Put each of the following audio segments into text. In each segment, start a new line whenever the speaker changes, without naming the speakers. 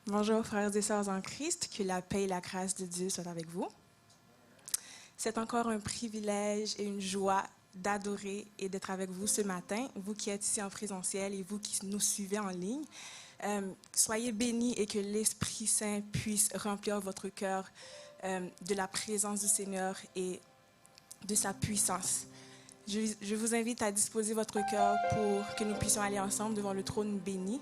Bonjour frères et sœurs en Christ, que la paix et la grâce de Dieu soient avec vous. C'est encore un privilège et une joie d'adorer et d'être avec vous ce matin, vous qui êtes ici en présentiel et vous qui nous suivez en ligne. Soyez bénis et que l'Esprit Saint puisse remplir votre cœur de la présence du Seigneur et de sa puissance. Je vous invite à disposer votre cœur pour que nous puissions aller ensemble devant le trône béni.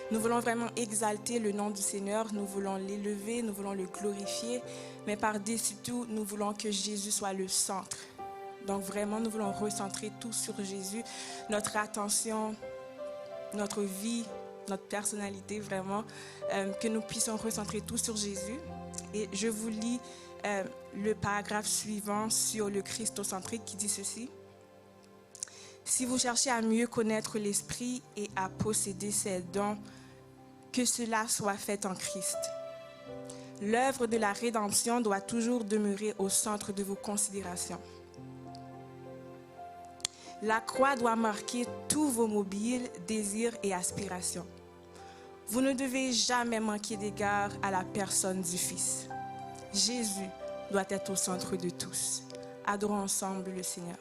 Nous voulons vraiment exalter le nom du Seigneur, nous voulons l'élever, nous voulons le glorifier, mais par-dessus tout, nous voulons que Jésus soit le centre. Donc vraiment, nous voulons recentrer tout sur Jésus, notre attention, notre vie, notre personnalité, vraiment, que nous puissions recentrer tout sur Jésus. Et je vous lis le paragraphe suivant sur le christocentrique qui dit ceci. Si vous cherchez à mieux connaître l'Esprit et à posséder ses dons, que cela soit fait en Christ. L'œuvre de la rédemption doit toujours demeurer au centre de vos considérations. La croix doit marquer tous vos mobiles, désirs et aspirations. Vous ne devez jamais manquer d'égard à la personne du Fils. Jésus doit être au centre de tous. Adorons ensemble le Seigneur.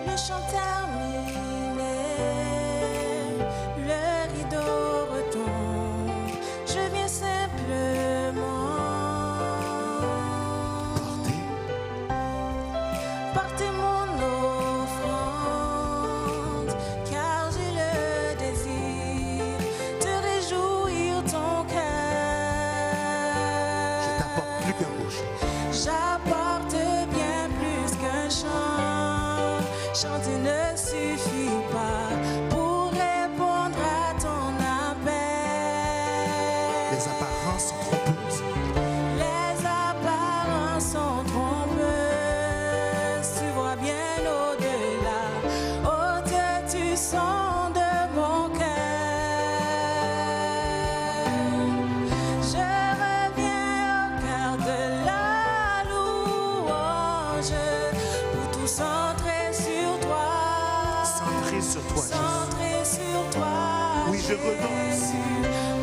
Le chant terminé, le rideau retombe, je viens simplement porter mon offrande, car j'ai le désir de réjouir ton cœur.
Je t'apporte plus qu'un beau chant.
J'apporte bien plus qu'un chant. Chanter ne suffit pas pour répondre à ton appel.
Les apparences sont trompeuses.
Les apparences sont trompeuses. Tu vois bien au-delà. Au-dessus son de mon cœur. Je reviens au cœur de la louange pour tout centrer sur toi.
Centré sur toi, Jésus.
Centré sur toi.
Oui, je renonce.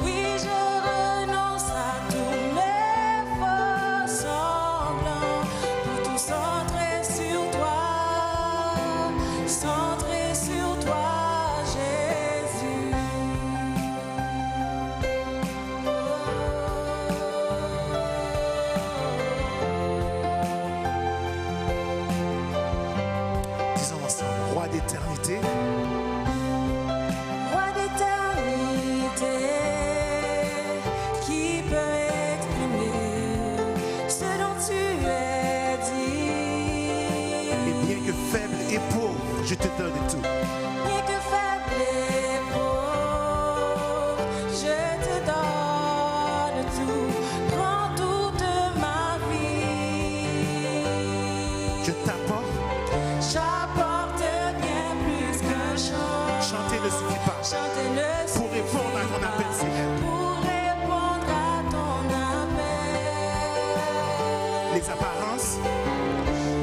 Oui, je renonce à tous mes faux semblants pour tout centrer sur toi. Centré sur toi, Jésus.
Disons ensemble, roi d'éternité,
Roi d'éternité, qui peut exprimer ce dont tu es dit.
et bien que faible et pauvre, je te donne tout.
Bien que faible et pauvre, je te donne tout. Prends toute ma vie.
Je t'apporte,
J'apporte bien plus qu'un chant.
chanter ne suffit pas.
Chanter ne
Pour répondre à ton appel, Seigneur.
Pour répondre à ton appel.
Les apparences,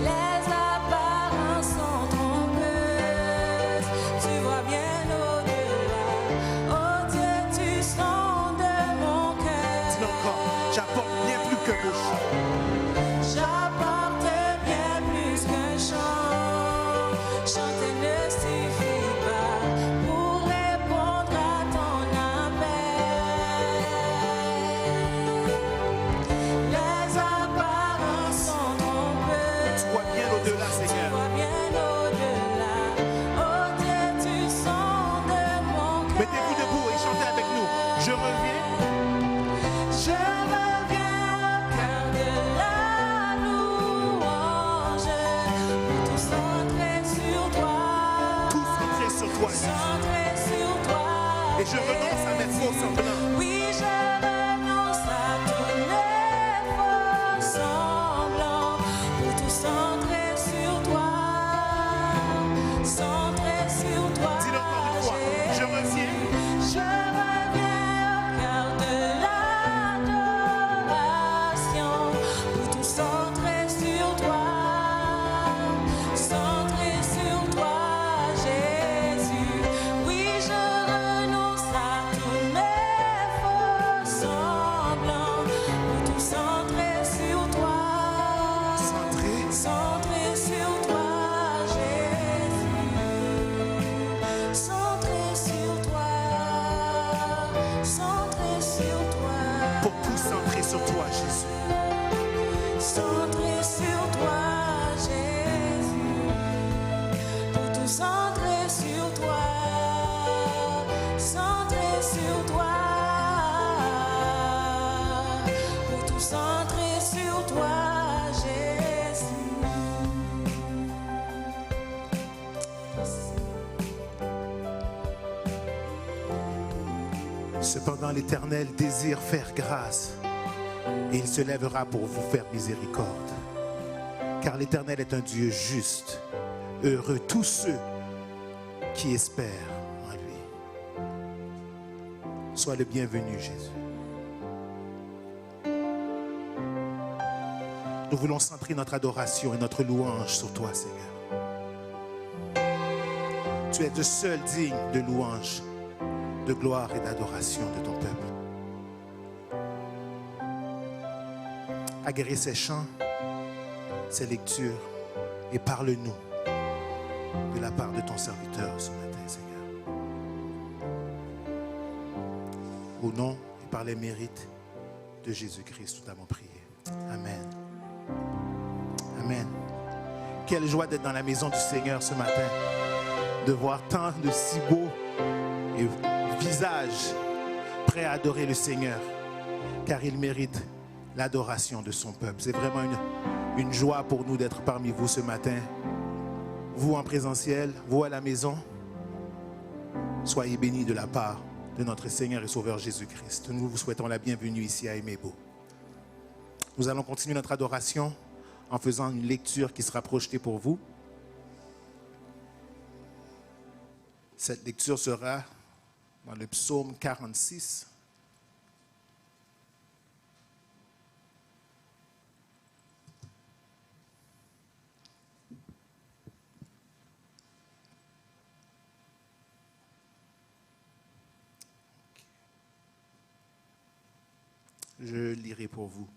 Les apparences sont trompeuses. Tu vois bien au-delà. Au-dessus son de mon cœur.
dis encore, j'apporte bien plus qu'un beau chant.
J'apporte bien plus qu'un chant. Chanter ne suffit pas pour répondre à ton appel.
je renonce à mes faux semblants.
Oui, je renonce à tous mes faux semblants pour tout centrer sur toi. Centrer sur toi.
Dis-le encore une fois. Je reviens.
Je reviens au cœur de l'adoration pour tout centrer sur toi. Centrer sur toi, Jésus. Oui, je renonce à tous mes faux semblants pour tout centrer sur toi.
Centré.
Centrer sur toi, Jésus. Centrer sur toi. Centrer sur toi.
Pour tout centrer sur toi, Jésus.
Centrer sur toi, Jésus. Pour tout centrer sur toi. Centrer sur toi. Pour tout centrer sur toi, Jésus.
Cependant, l'Éternel désire faire grâce et il se lèvera pour vous faire miséricorde. Car l'Éternel est un Dieu juste. Heureux tous ceux qui espèrent en lui. Sois le bienvenu, Jésus. Nous voulons centrer notre adoration et notre louange sur toi, Seigneur. Tu es le seul digne de louange, de gloire et d'adoration de ton peuple. Agrée ces chants, ces lectures et parle-nous de la part de ton serviteur ce matin, Seigneur. Au nom et par les mérites de Jésus-Christ, nous avons prié. Amen. Amen. Quelle joie d'être dans la maison du Seigneur ce matin, de voir tant de si beaux visages prêts à adorer le Seigneur, car il mérite l'adoration de son peuple. C'est vraiment une joie pour nous d'être parmi vous ce matin. Vous en présentiel, vous à la maison, soyez bénis de la part de notre Seigneur et Sauveur Jésus-Christ. Nous vous souhaitons la bienvenue ici à Emebo. Nous allons continuer notre adoration en faisant une lecture qui sera projetée pour vous. Cette lecture sera dans le psaume 46. Je lirai pour vous.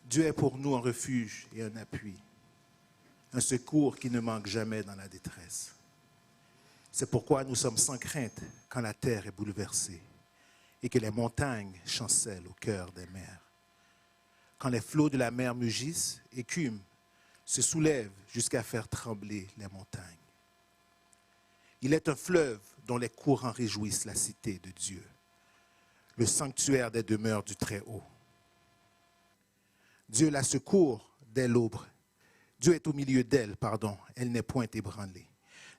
Dieu est pour nous un refuge et un appui, un secours qui ne manque jamais dans la détresse. C'est pourquoi nous sommes sans crainte quand la terre est bouleversée et que les montagnes chancellent au cœur des mers. Quand les flots de la mer mugissent, écument, se soulèvent jusqu'à faire trembler les montagnes. Il est un fleuve dont les courants réjouissent la cité de Dieu, le sanctuaire des demeures du Très-Haut. Dieu la secourt dès l'aube. Dieu est au milieu d'elle, elle n'est point ébranlée.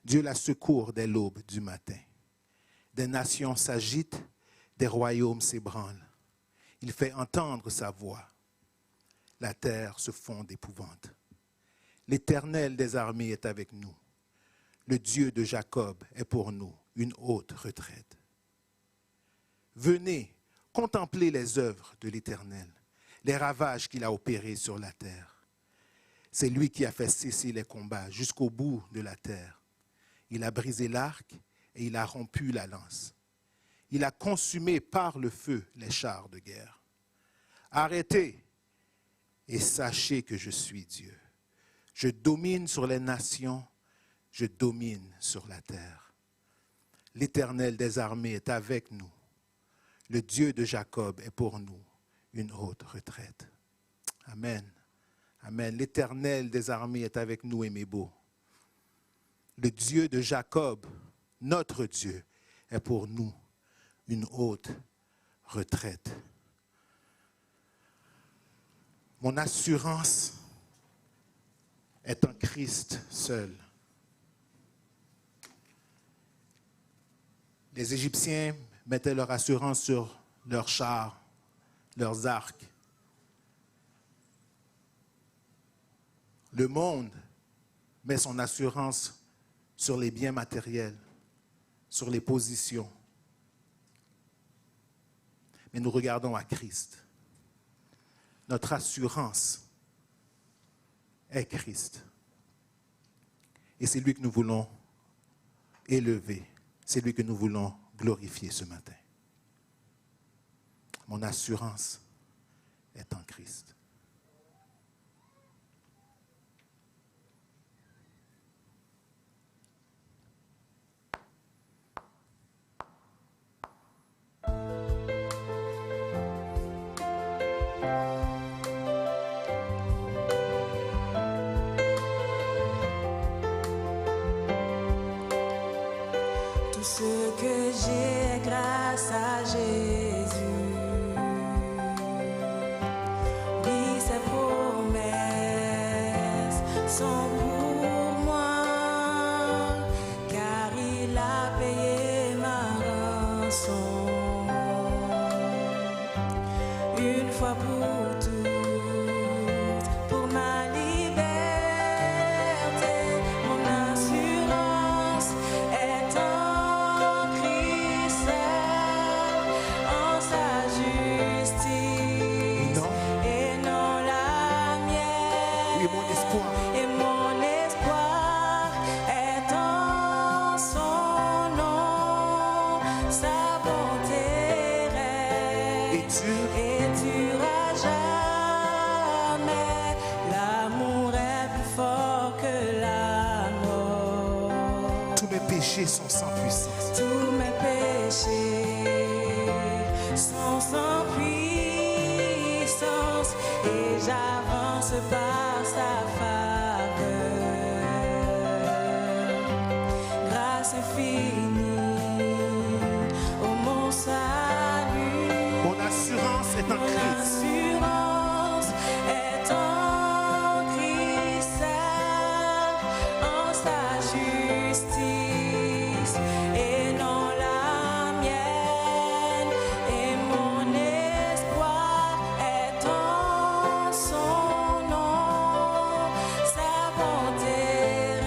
Dieu la secourt dès l'aube du matin. Des nations s'agitent, des royaumes s'ébranlent. Il fait entendre sa voix. La terre se fond d'épouvante. L'Éternel des armées est avec nous. Le Dieu de Jacob est pour nous une haute retraite. Venez, contemplez les œuvres de l'Éternel, les ravages qu'il a opérés sur la terre. C'est lui qui a fait cesser les combats jusqu'au bout de la terre. Il a brisé l'arc et il a rompu la lance. Il a consumé par le feu les chars de guerre. Arrêtez et sachez que je suis Dieu. Je domine sur les nations, je domine sur la terre. L'Éternel des armées est avec nous. Le Dieu de Jacob est pour nous une haute retraite. Amen. Amen. L'Éternel des armées est avec nous, Emebo. Le Dieu de Jacob, notre Dieu, est pour nous une haute retraite. Mon assurance est en Christ seul. Les Égyptiens mettaient leur assurance sur leurs chars, leurs arcs. Le monde met son assurance sur les biens matériels, sur les positions. Mais nous regardons à Christ. Notre assurance est Christ. Et c'est lui que nous voulons élever. C'est lui que nous voulons glorifier ce matin. Mon assurance est en Christ.
Tout ce que j'ai grâce à Jésus. Oui, ses promesses sont pour moi, car il a payé ma rançon. Une fois pour toutes, pour ma liberté, mon assurance est en Christ, en sa justice, et non la mienne.
Oui, mon espoir.
Et mon espoir est en son nom, sa bonté
Et
règne
Dieu,
et durera jamais. L'amour est plus fort que la mort.
tous mes péchés sont sans puissance.
Tous mes péchés sont sans puissance et j'avance par sa faveur. Grâce infinie, ô mon salut.
Mon assurance est en
Mon
Christ.
assurance est en Christ, en sa justice, et non la mienne. Et mon espoir est en son nom, sa bonté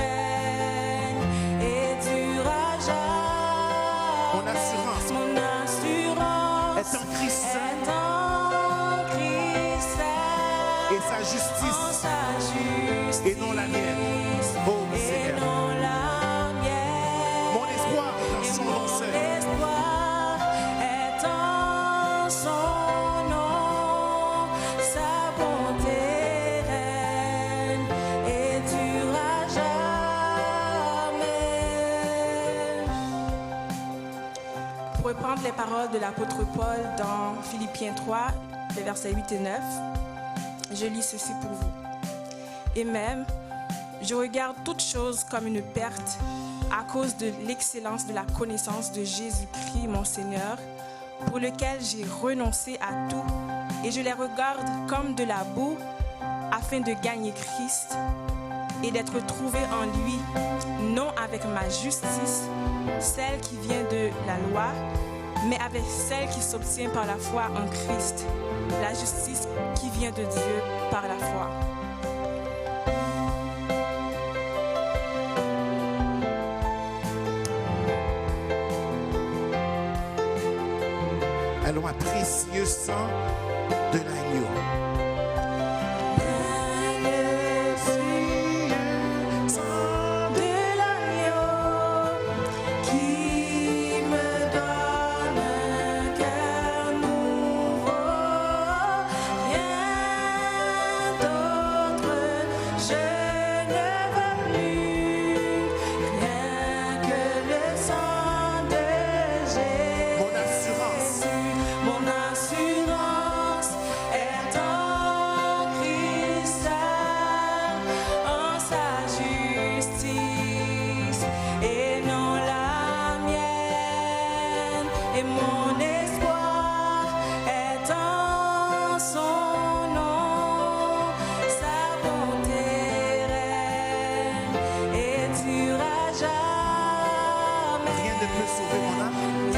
règne et durera jamais.
Mon assurance
Mon assurance
est en Christ
est en Christ,
et sa
en
justice
sa justice,
et non la mienne. Oh,
et
Seigneur.
non la mienne.
Mon espoir est en
Et
son
mon
nom seul.
espoir est en son nom, sa bonté règne et durera jamais. Pour reprendre les paroles de l'apôtre Paul dans Philippiens 3, les versets 8 et 9, je lis ceci pour vous. Et même, je regarde toute chose comme une perte à cause de l'excellence de la connaissance de Jésus-Christ, mon Seigneur, pour lequel j'ai renoncé à tout, et je les regarde comme de la boue, afin de gagner Christ et d'être trouvé en lui, non avec ma justice, celle qui vient de la loi, mais avec celle qui s'obtient par la foi en Christ, la justice qui vient de Dieu par la foi.
Allons à précieux sang de l'agneau.
De l'agneau qui me donne un cœur nouveau, rien d'autre je ne veux plus, rien que le sang de Jésus. Mon assurance est en Christ, en sa justice, et non la mienne. Et mon espoir est en son nom, sa bonté règne et durera jamais.
Rien ne peut sauver mon âme.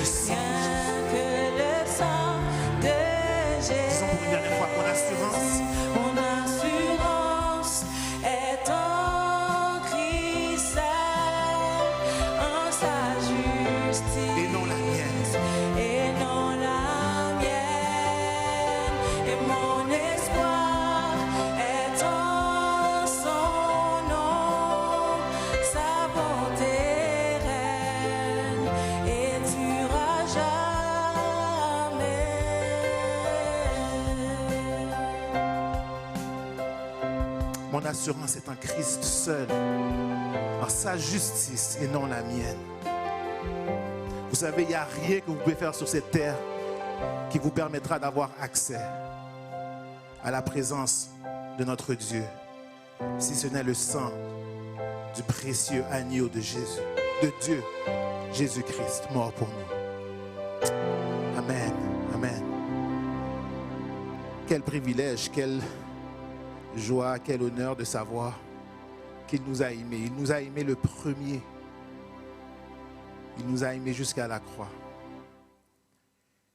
sang.
Rien que le sang de Jésus.
Disons pour une dernière fois, mon assurance.
Mon assurance est en Christ, en sa justice.
Et non la mienne.
Et non la mienne. Et mon espoir est en son nom. Sa bonté règne et durera jamais.
Mon assurance est en Christ seul, en sa justice et non la mienne. Vous savez, il n'y a rien que vous pouvez faire sur cette terre qui vous permettra d'avoir accès à la présence de notre Dieu, si ce n'est le sang du précieux agneau de Jésus, de Dieu, Jésus-Christ, mort pour nous. Amen, amen. Quel privilège, quelle joie, quel honneur de savoir qu'il nous a aimés. Il nous a aimés le premier. Il nous a aimés jusqu'à la croix.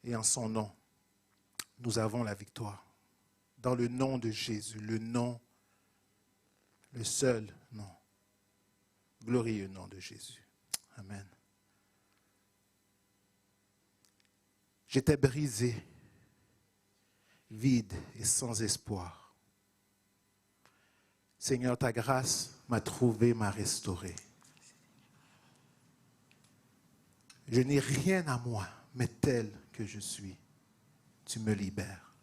Et en son nom, nous avons la victoire. Dans le nom de Jésus, le nom, le seul nom, glorieux nom de Jésus. Amen. J'étais brisé, vide et sans espoir. Seigneur, ta grâce m'a trouvé, m'a restauré. Je n'ai rien à moi, mais tel que je suis, tu me libères.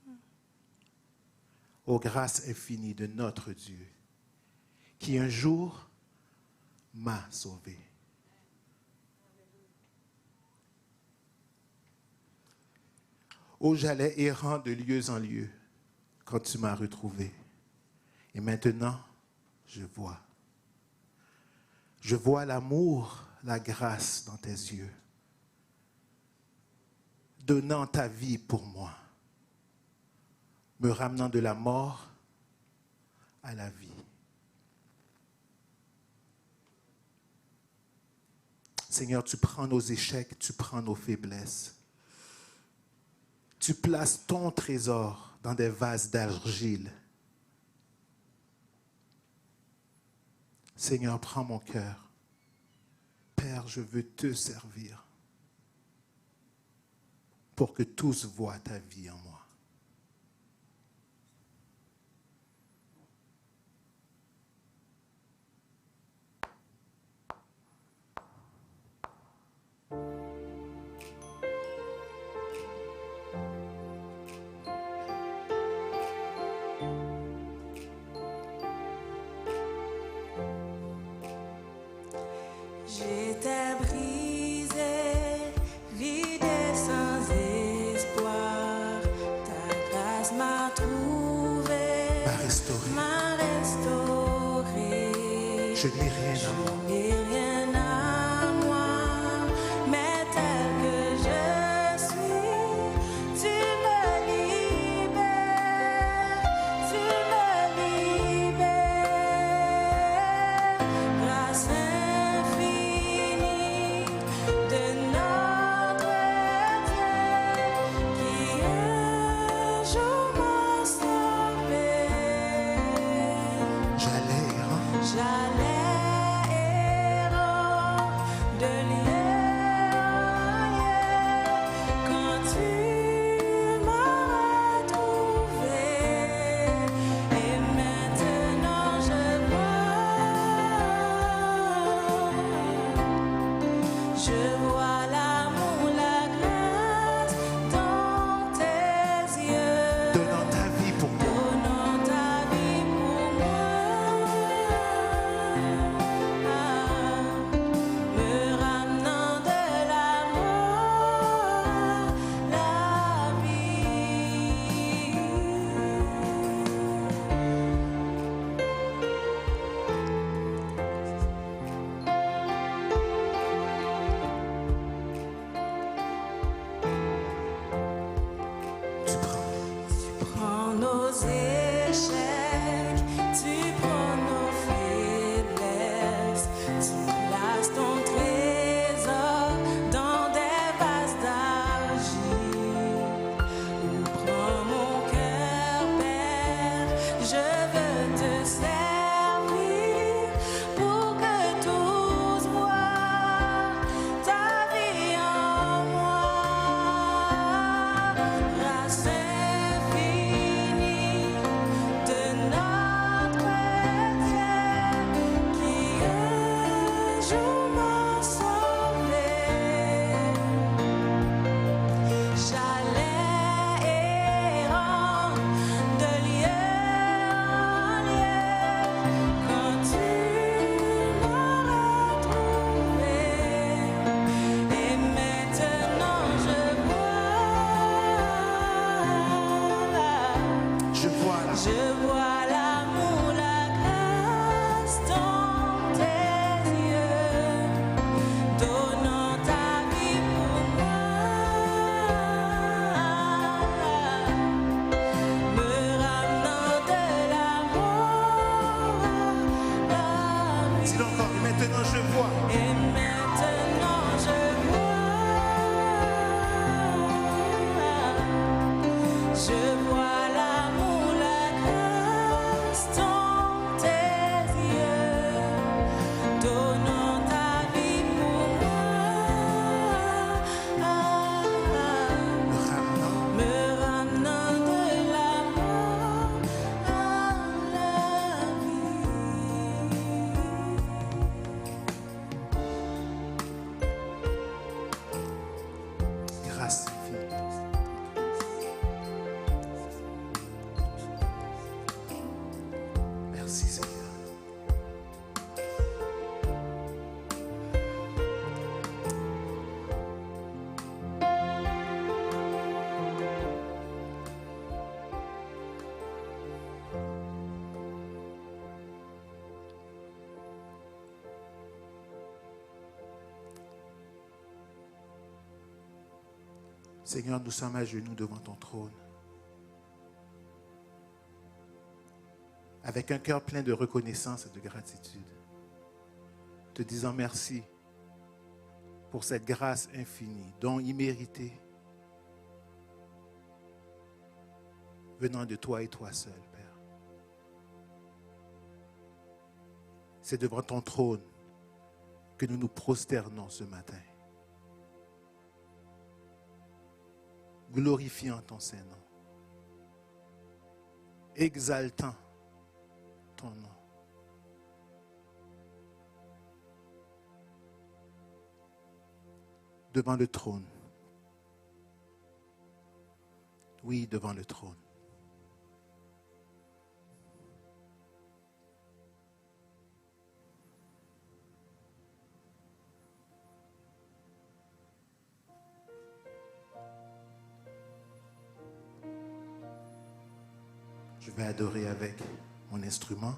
Ô grâce infinie de notre Dieu, qui un jour m'a sauvé. Ô j'allais errant de lieu en lieu quand tu m'as retrouvé. Et maintenant, je vois. Je vois l'amour, la grâce dans tes yeux, donnant ta vie pour moi, me ramenant de la mort à la vie. Seigneur, tu prends nos échecs, tu prends nos faiblesses. Tu places ton trésor dans des vases d'argile. Seigneur, prends mon cœur. Père, je veux te servir pour que tous voient ta vie en moi.
J'étais brisé, vide et sans espoir. Ta grâce m'a trouvé,
M'a restauré.
m'a restauré.
Je n'ai rien à moi.
Je n'ai rien à moi, mais tel que je suis, tu me libères, tu me libères. Grâce infinie de notre Dieu, qui un jour m'a sauvé.
J'allais errant.
J'allais Je vois l'amour, la grâce dans tes yeux, donnant ta vie pour moi, me ramenant de la mort à la vie.
Dis-le encore, et maintenant je vois.
Et maintenant je vois l'amour, la grâce dans tes yeux, donnant ta vie pour moi, me ramenant de la mort à la vie.
Grâce infinie. Merci Seigneur. Seigneur, nous sommes à genoux devant ton trône, avec un cœur plein de reconnaissance et de gratitude, te disant merci pour cette grâce infinie, don imméritée, venant de toi et toi seul, Père. C'est devant ton trône que nous nous prosternons ce matin, glorifiant ton Saint-Nom, exaltant ton nom. Devant le trône. Oui, devant le trône. Je vais adorer avec mon instrument.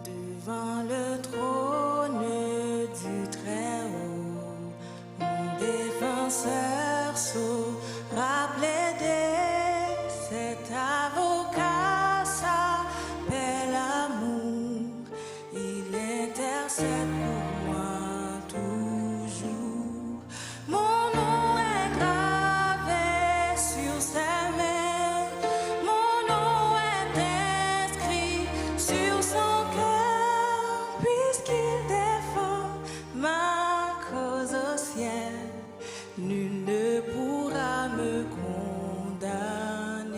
Devant le trône du Très-Haut, mon défenseur saura plaider. Cet avocat s'appelle amour, il intercède pour moi toujours. Mon nom est gravé sur ses mains, mon nom est inscrit sur son cœur, puisqu'il défend ma cause au ciel. Nul ne pourra me condamner,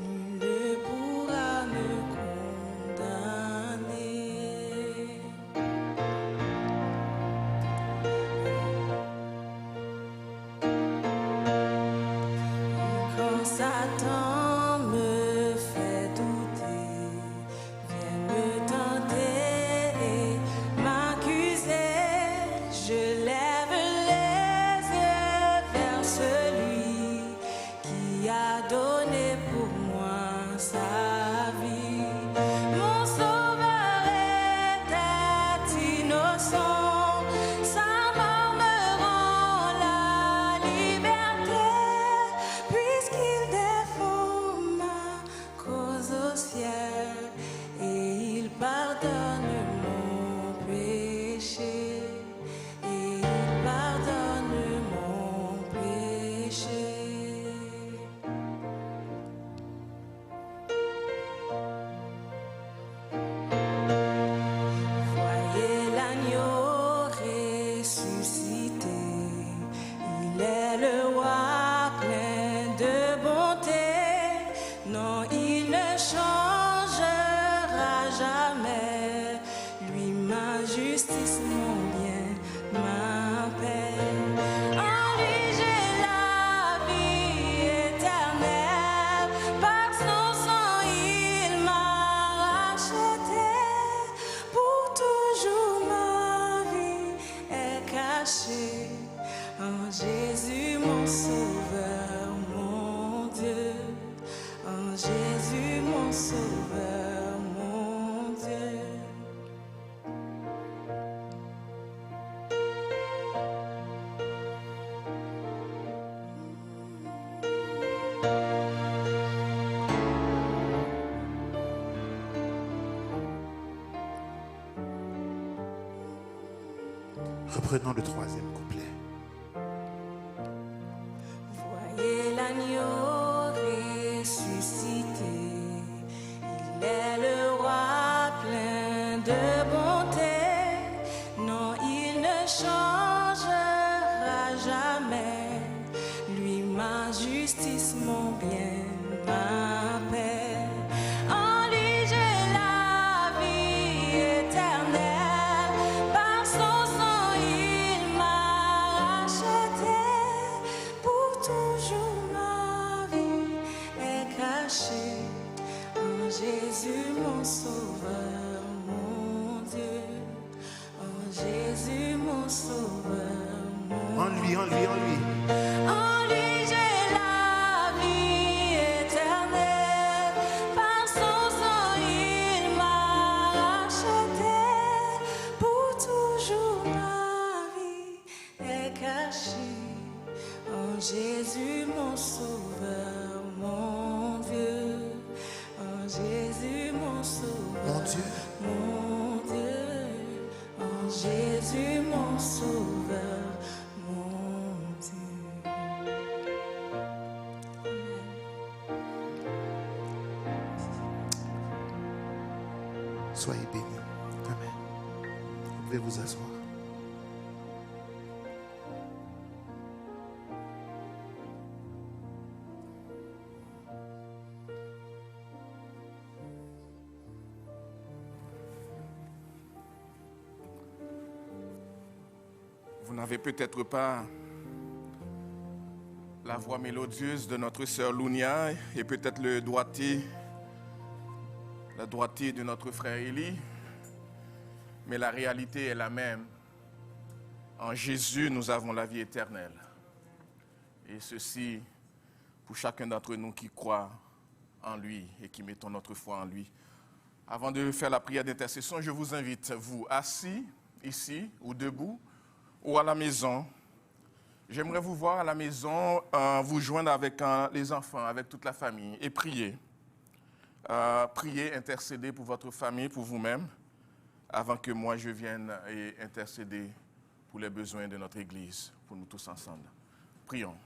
nul ne pourra me condamner. Quand Satan me fait douter, vient me tenter et m'accuser, je lève les yeux vers celui qui a donné pour moi sa vie. Mon sauveur était innocent, sa mort me rend la liberté, puisqu'il défend Jésus mon sauveur, mon Dieu. En Jésus mon sauveur, mon Dieu.
Reprenons le troisième couplet.
Voyez l'agneau ressuscité, il est le roi plein de bonté. Non, il ne changera jamais, lui ma justice, mon bien, ma paix. En lui j'ai la vie éternelle, par son sang il m'a racheté. Pour toujours ma vie est cachée en Jésus mon sauveur, mon Dieu. En Jésus mon sauveur, mon
En lui, en lui, en lui.
en lui j'ai la vie éternelle, par son sang il m'a racheté. Pour toujours ma vie est cachée en Jésus mon sauveur, mon Dieu. En Jésus mon sauveur,
Mon Dieu.
mon Dieu. En Jésus mon sauveur, mon Dieu.
Soyez bénis. Amen. Vous pouvez vous asseoir.
Vous n'avez peut-être pas la voix mélodieuse de notre sœur Lounia et peut-être la droitie de notre frère Élie, mais la réalité est la même. En Jésus, nous avons la vie éternelle. Et ceci pour chacun d'entre nous qui croit en lui et qui mettons notre foi en lui. Avant de faire la prière d'intercession, je vous invite, vous, assis ici ou debout, ou à la maison. J'aimerais vous voir à la maison, vous joindre avec les enfants, avec toute la famille et prier. Prier, intercéder pour votre famille, pour vous-même, avant que moi je vienne et intercéder pour les besoins de notre Église, pour nous tous ensemble. Prions.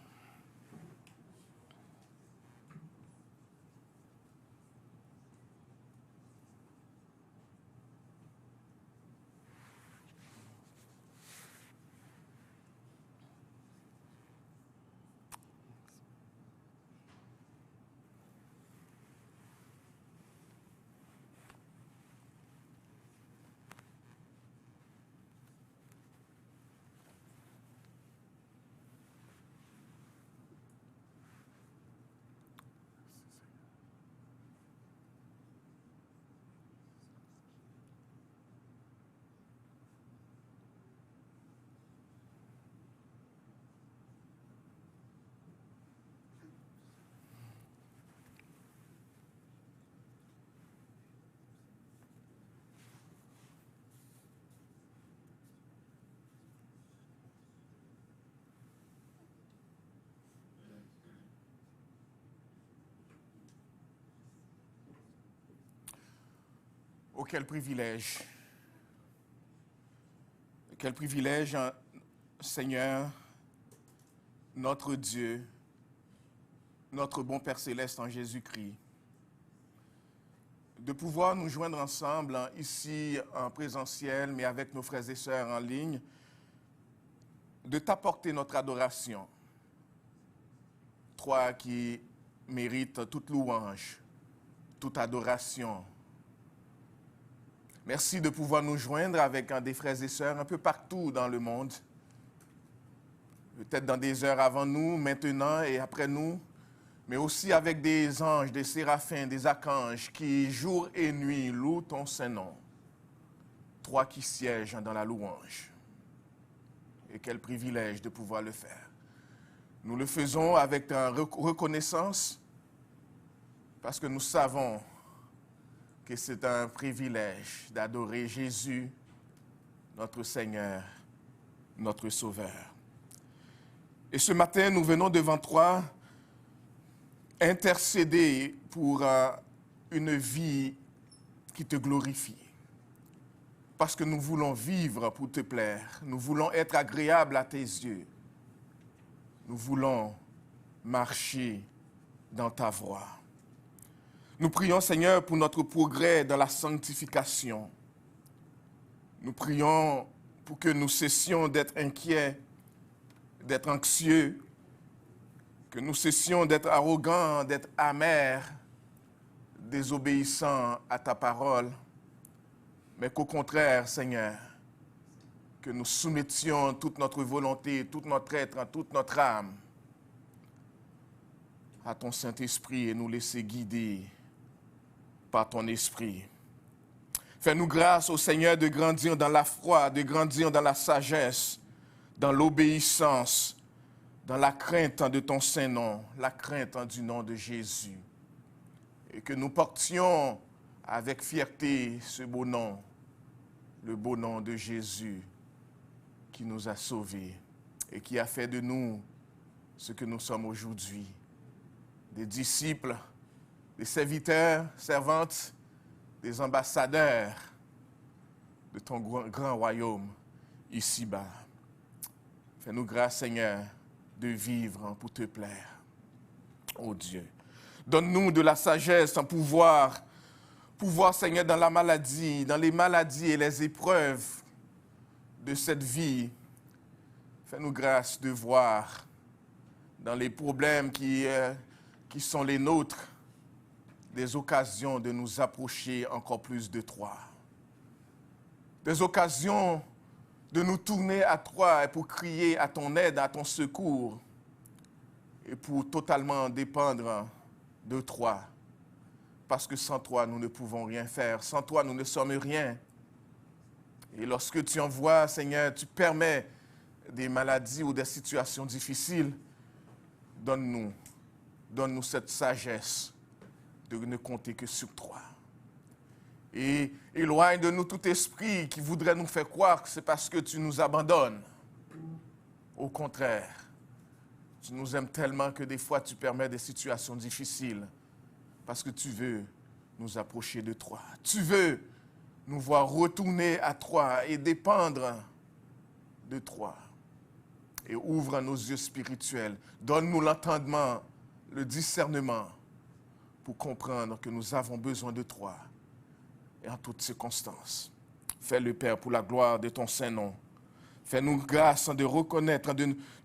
Oh, quel privilège, Seigneur, notre Dieu, notre bon Père Céleste en Jésus-Christ, de pouvoir nous joindre ensemble ici en présentiel, mais avec nos frères et sœurs en ligne, de t'apporter notre adoration. Toi qui mérites toute louange, toute adoration. Merci de pouvoir nous joindre avec des frères et sœurs un peu partout dans le monde. Peut-être dans des heures avant nous, maintenant et après nous, mais aussi avec des anges, des séraphins, des archanges qui, jour et nuit, louent ton Saint-Nom. Toi qui sièges dans la louange. Et quel privilège de pouvoir le faire. Nous le faisons avec reconnaissance parce que nous savons que c'est un privilège d'adorer Jésus, notre Seigneur, notre Sauveur. Et ce matin, nous venons devant toi intercéder pour une vie qui te glorifie. Parce que nous voulons vivre pour te plaire. Nous voulons être agréables à tes yeux. Nous voulons marcher dans ta voie. Nous prions, Seigneur, pour notre progrès dans la sanctification. Nous prions pour que nous cessions d'être inquiets, d'être anxieux, que nous cessions d'être arrogants, d'être amers, désobéissants à ta parole, mais qu'au contraire, Seigneur, que nous soumettions toute notre volonté, tout notre être, toute notre âme à ton Saint-Esprit et nous laisser guider par ton Esprit. Fais-nous grâce au Seigneur de grandir dans la foi, de grandir dans la sagesse, dans l'obéissance, dans la crainte de ton Saint-Nom, la crainte du nom de Jésus. Et que nous portions avec fierté ce beau nom, le beau nom de Jésus qui nous a sauvés et qui a fait de nous ce que nous sommes aujourd'hui, des disciples, des serviteurs, servantes, des ambassadeurs de ton grand royaume ici-bas. Fais-nous grâce, Seigneur, de vivre pour te plaire. Oh Dieu, donne-nous de la sagesse, un pouvoir, Seigneur, dans la maladie, dans les maladies et les épreuves de cette vie. Fais-nous grâce de voir dans les problèmes qui sont les nôtres, des occasions de nous approcher encore plus de toi. Des occasions de nous tourner à toi et pour crier à ton aide, à ton secours et pour totalement dépendre de toi. Parce que sans toi, nous ne pouvons rien faire. Sans toi, nous ne sommes rien. Et lorsque tu envoies, Seigneur, tu permets des maladies ou des situations difficiles, donne-nous cette sagesse de ne compter que sur toi. Et éloigne de nous tout esprit qui voudrait nous faire croire que c'est parce que tu nous abandonnes. Au contraire, tu nous aimes tellement que des fois tu permets des situations difficiles parce que tu veux nous approcher de toi. Tu veux nous voir retourner à toi et dépendre de toi. Et ouvre nos yeux spirituels. Donne-nous l'entendement, le discernement pour comprendre que nous avons besoin de toi et en toutes circonstances. Fais-le, Père, pour la gloire de ton Saint-Nom. Fais-nous grâce de reconnaître,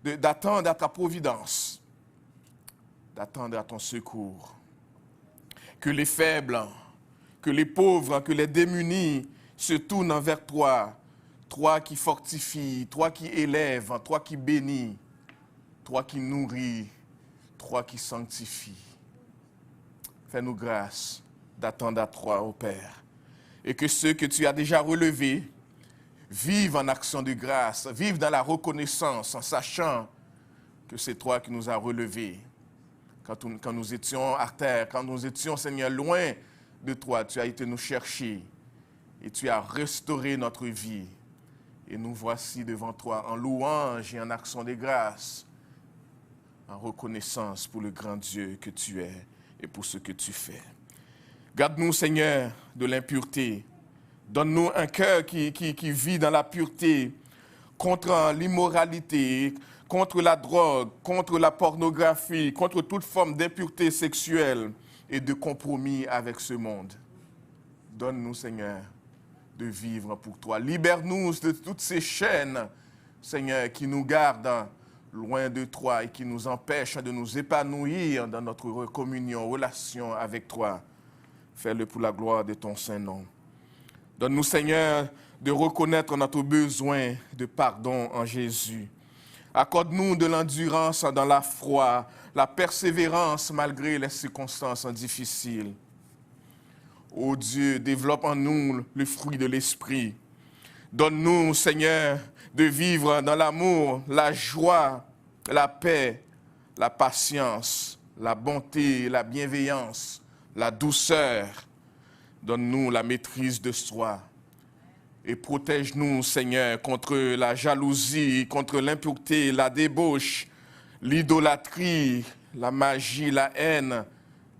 d'attendre à ta providence, d'attendre à ton secours. Que les faibles, que les pauvres, que les démunis se tournent vers toi, toi qui fortifies, toi qui élèves, toi qui bénis, toi qui nourris, toi qui sanctifies. Fais-nous grâce d'attendre à toi, ô Père, et que ceux que tu as déjà relevés vivent en action de grâce, vivent dans la reconnaissance en sachant que c'est toi qui nous as relevés. Quand nous étions à terre, quand nous étions, Seigneur, loin de toi, tu as été nous chercher et tu as restauré notre vie. Et nous voici devant toi en louange et en action de grâce, en reconnaissance pour le grand Dieu que tu es et pour ce que tu fais. Garde-nous, Seigneur, de l'impureté. Donne-nous un cœur qui vit dans la pureté, contre l'immoralité, contre la drogue, contre la pornographie, contre toute forme d'impureté sexuelle et de compromis avec ce monde. Donne-nous, Seigneur, de vivre pour toi. Libère-nous de toutes ces chaînes, Seigneur, qui nous gardent loin de toi et qui nous empêchent de nous épanouir dans notre communion, relation avec toi. Fais-le pour la gloire de ton Saint-Nom. Donne-nous, Seigneur, de reconnaître notre besoin de pardon en Jésus. Accorde-nous de l'endurance dans la foi, la persévérance malgré les circonstances difficiles. Ô Dieu, développe en nous le fruit de l'Esprit. Donne-nous, Seigneur, de vivre dans l'amour, la joie, la paix, la patience, la bonté, la bienveillance, la douceur. Donne-nous la maîtrise de soi. Et protège-nous, Seigneur, contre la jalousie, contre l'impureté, la débauche, l'idolâtrie, la magie, la haine,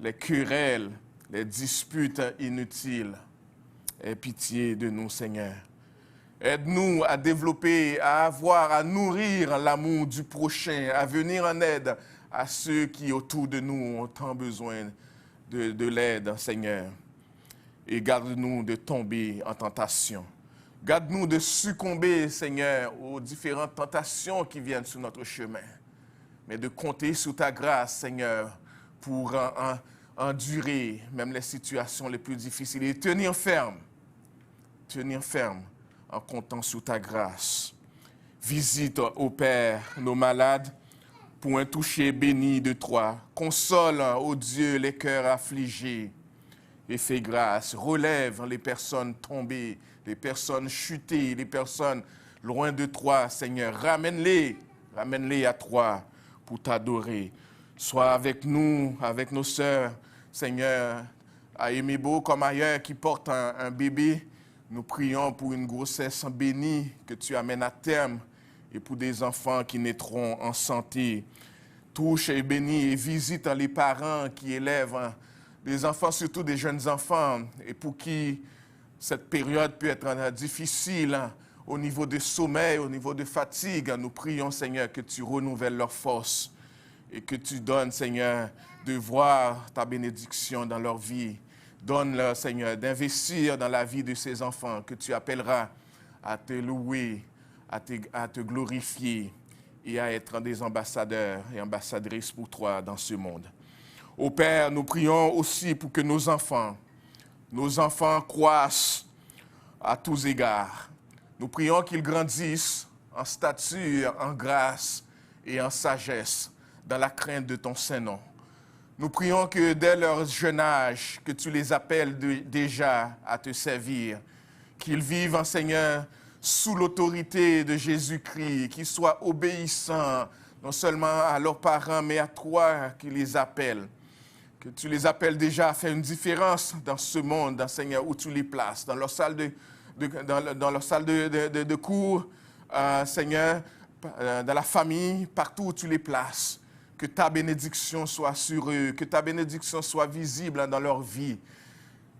les querelles, les disputes inutiles. Aie pitié de nous, Seigneur. Aide-nous à développer, à avoir, à nourrir l'amour du prochain, à venir en aide à ceux qui autour de nous ont tant besoin de l'aide, Seigneur. Et garde-nous de tomber en tentation. Garde-nous de succomber, Seigneur, aux différentes tentations qui viennent sur notre chemin. Mais de compter sur ta grâce, Seigneur, pour endurer même les situations les plus difficiles et tenir ferme en comptant sur ta grâce. Visite, ô Père, nos malades pour un toucher béni de toi. Console, ô Dieu, les cœurs affligés et fais grâce. Relève les personnes tombées, les personnes chutées, les personnes loin de toi, Seigneur. Ramène-les à toi pour t'adorer. Sois avec nous, avec nos sœurs, Seigneur, à Emebo comme ailleurs, qui portent un bébé. Nous prions pour une grossesse bénie que tu amènes à terme et pour des enfants qui naîtront en santé. Touche et bénis et visite les parents qui élèvent des enfants, surtout des jeunes enfants, et pour qui cette période peut être difficile au niveau de sommeil, au niveau de fatigue. Nous prions, Seigneur, que tu renouvelles leurs forces et que tu donnes, Seigneur, de voir ta bénédiction dans leur vie. Donne-leur, Seigneur, d'investir dans la vie de ces enfants que tu appelleras à te louer, à te glorifier et à être des ambassadeurs et ambassadrices pour toi dans ce monde. Ô Père, nous prions aussi pour que nos enfants croissent à tous égards. Nous prions qu'ils grandissent en stature, en grâce et en sagesse, dans la crainte de ton Saint-Nom. Nous prions que dès leur jeune âge, que tu les appelles déjà à te servir, qu'ils vivent, Seigneur, sous l'autorité de Jésus-Christ, qu'ils soient obéissants, non seulement à leurs parents, mais à toi qui les appelles. Que tu les appelles déjà à faire une différence dans ce monde, Seigneur, où tu les places, dans leur salle de cours, Seigneur, dans la famille, partout où tu les places. Que ta bénédiction soit sur eux, que ta bénédiction soit visible dans leur vie.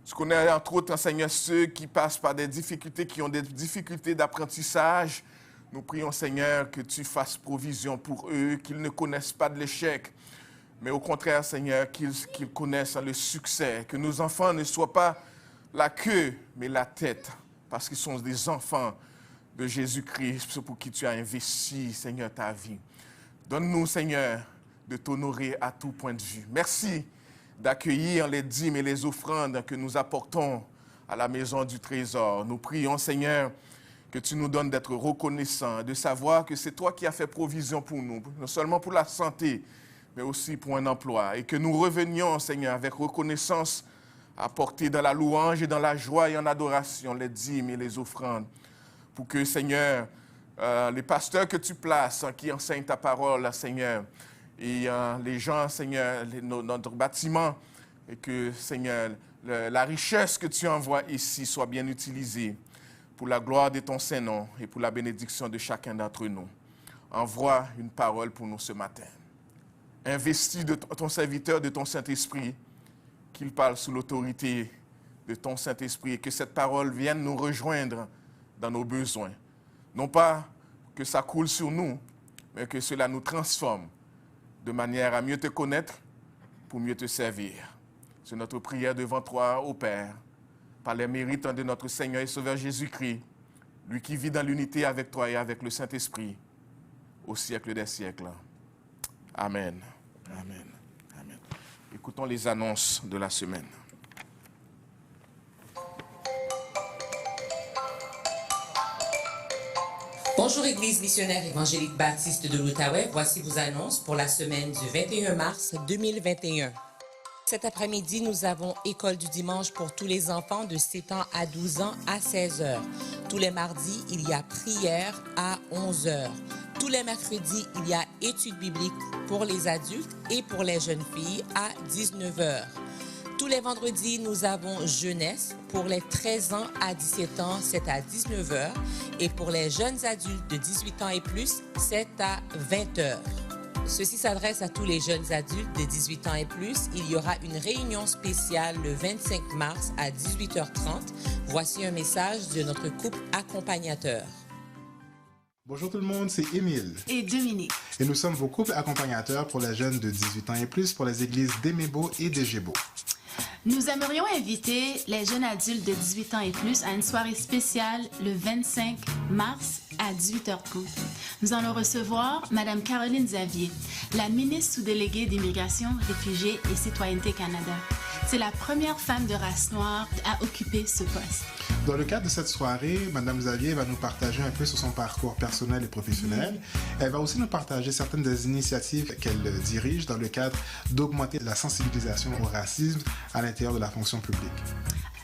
Je connais entre autres, Seigneur, ceux qui passent par des difficultés, qui ont des difficultés d'apprentissage. Nous prions, Seigneur, que tu fasses provision pour eux, qu'ils ne connaissent pas de l'échec, mais au contraire, Seigneur, qu'ils connaissent le succès. Que nos enfants ne soient pas la queue, mais la tête, parce qu'ils sont des enfants de Jésus-Christ, pour qui tu as investi, Seigneur, ta vie. Donne-nous, Seigneur, de t'honorer à tout point de vue. Merci d'accueillir les dîmes et les offrandes que nous apportons à la maison du trésor. Nous prions, Seigneur, que tu nous donnes d'être reconnaissants, de savoir que c'est toi qui as fait provision pour nous, non seulement pour la santé, mais aussi pour un emploi. Et que nous revenions, Seigneur, avec reconnaissance, apporter dans la louange et dans la joie et en adoration les dîmes et les offrandes. Pour que, Seigneur, les pasteurs que tu places, qui enseignent ta parole, Seigneur, et les gens, Seigneur, notre bâtiment, et que, Seigneur, la richesse que tu envoies ici soit bien utilisée pour la gloire de ton Saint-Nom et pour la bénédiction de chacun d'entre nous. Envoie une parole pour nous ce matin. Investis de ton serviteur, de ton Saint-Esprit, qu'il parle sous l'autorité de ton Saint-Esprit et que cette parole vienne nous rejoindre dans nos besoins. Non pas que ça coule sur nous, mais que cela nous transforme de manière à mieux te connaître, pour mieux te servir. C'est notre prière devant toi, ô Père, par les mérites de notre Seigneur et Sauveur Jésus-Christ, lui qui vit dans l'unité avec toi et avec le Saint-Esprit, au siècle des siècles. Amen. Amen. Amen. Écoutons les annonces de la semaine.
Bonjour Église missionnaire évangélique baptiste de l'Outaouais, voici vos annonces pour la semaine du 21 mars 2021. Cet après-midi, nous avons école du dimanche pour tous les enfants de 7 ans à 12 ans à 16h. Tous les mardis, il y a prière à 11h. Tous les mercredis, il y a études bibliques pour les adultes et pour les jeunes filles à 19 h. Tous les vendredis, nous avons jeunesse. Pour les 13 ans à 17 ans, c'est à 19 h. Et pour les jeunes adultes de 18 ans et plus, c'est à 20 h. Ceci s'adresse à tous les jeunes adultes de 18 ans et plus. Il y aura une réunion spéciale le 25 mars à 18 h 30. Voici un message de notre couple accompagnateur.
Bonjour tout le monde, c'est Émile
et Dominique.
Et nous sommes vos couples accompagnateurs pour les jeunes de 18 ans et plus pour les églises d'Emebo et d'Egebo.
Nous aimerions inviter les jeunes adultes de 18 ans et plus à une soirée spéciale le 25 mars à 18 h 30. Nous allons recevoir Mme Caroline Xavier, la ministre sous-déléguée d'Immigration, Réfugiés et Citoyenneté Canada. C'est la première femme de race noire à occuper ce poste.
Dans le cadre de cette soirée, Mme Xavier va nous partager un peu sur son parcours personnel et professionnel. Elle va aussi nous partager certaines des initiatives qu'elle dirige dans le cadre d'augmenter la sensibilisation au racisme à l'intérieur de la fonction publique.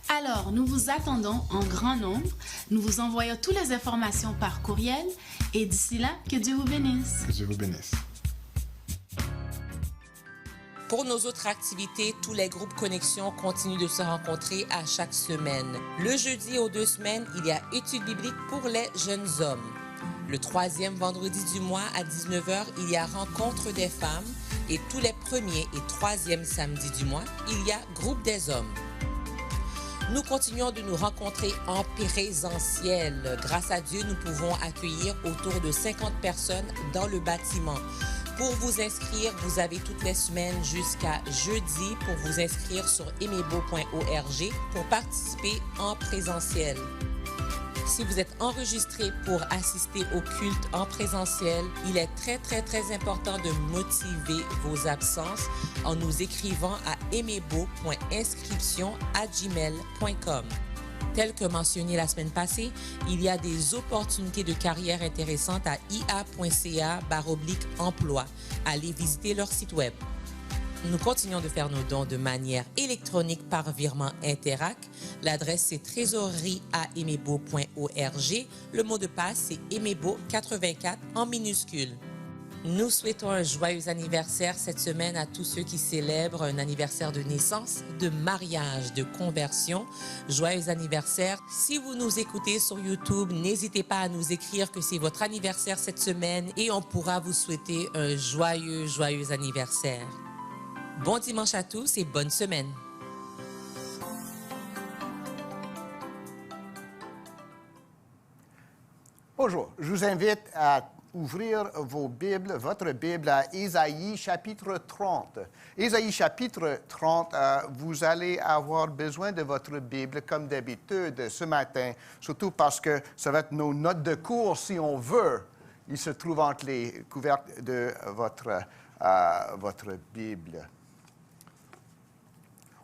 Alors, nous vous attendons en grand nombre. Nous vous envoyons toutes les informations par courriel. Et d'ici là, que Dieu vous bénisse.
Que Dieu vous bénisse.
Pour nos autres activités, tous les groupes Connexion continuent de se rencontrer à chaque semaine. Le jeudi aux 2 semaines, il y a études bibliques pour les jeunes hommes. Le 3e vendredi du mois à 19 h, il y a rencontre des femmes. Et tous les 1er et 3e samedis du mois, il y a groupe des hommes. Nous continuons de nous rencontrer en présentiel. Grâce à Dieu, nous pouvons accueillir autour de 50 personnes dans le bâtiment. Pour vous inscrire, vous avez toutes les semaines jusqu'à jeudi pour vous inscrire sur emebo.org pour participer en présentiel. Si vous êtes enregistré pour assister au culte en présentiel, il est très important de motiver vos absences en nous écrivant à emebo.inscription@gmail.com. Tel que mentionné la semaine passée, il y a des opportunités de carrière intéressantes à ia.ca/emploi. Allez visiter leur site web. Nous continuons de faire nos dons de manière électronique par virement Interac. L'adresse c'est trésorerie@emebo.org. Le mot de passe c'est emebo84 en minuscule. Nous souhaitons un joyeux anniversaire cette semaine à tous ceux qui célèbrent un anniversaire de naissance, de mariage, de conversion. Joyeux anniversaire. Si vous nous écoutez sur YouTube, n'hésitez pas à nous écrire que c'est votre anniversaire cette semaine et on pourra vous souhaiter un joyeux anniversaire. Bon dimanche à tous et bonne semaine.
Bonjour, je vous invite à ouvrir votre Bible à Ésaïe chapitre 30. Ésaïe chapitre 30, vous allez avoir besoin de votre Bible comme d'habitude ce matin, surtout parce que ça va être nos notes de cours si on veut. Il se trouve entre les couvercles de votre Bible.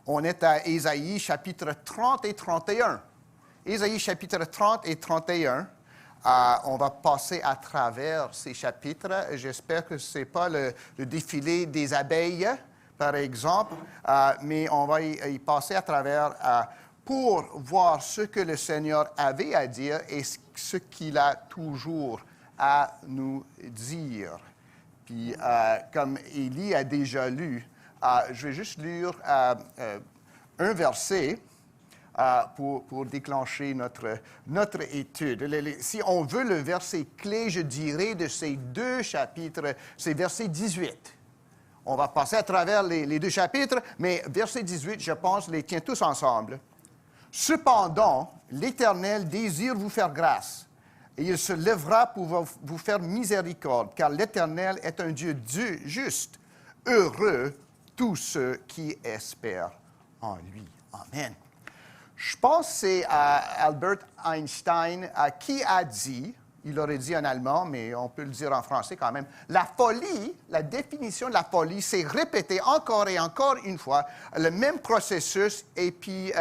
On est à Ésaïe chapitre 30 et 31. Ésaïe chapitre 30 et 31. On va passer à travers ces chapitres. J'espère que ce n'est pas le défilé des abeilles, par exemple, mais on va y passer à travers pour voir ce que le Seigneur avait à dire et ce qu'il a toujours à nous dire. Puis, comme Élie a déjà lu, je vais juste lire un verset pour déclencher notre étude. Si on veut le verset clé, je dirais, de ces 2 chapitres, c'est verset 18. On va passer à travers les 2 chapitres, mais verset 18, je pense, les tient tous ensemble. « Cependant, l'Éternel désire vous faire grâce, et il se lèvera pour vous faire miséricorde, car l'Éternel est un Dieu juste. Heureux tous ceux qui espèrent en lui. » Amen. Je pense que c'est Albert Einstein qui a dit, il l'aurait dit en allemand, mais on peut le dire en français quand même, la folie, la définition de la folie, c'est répéter encore et encore une fois le même processus et puis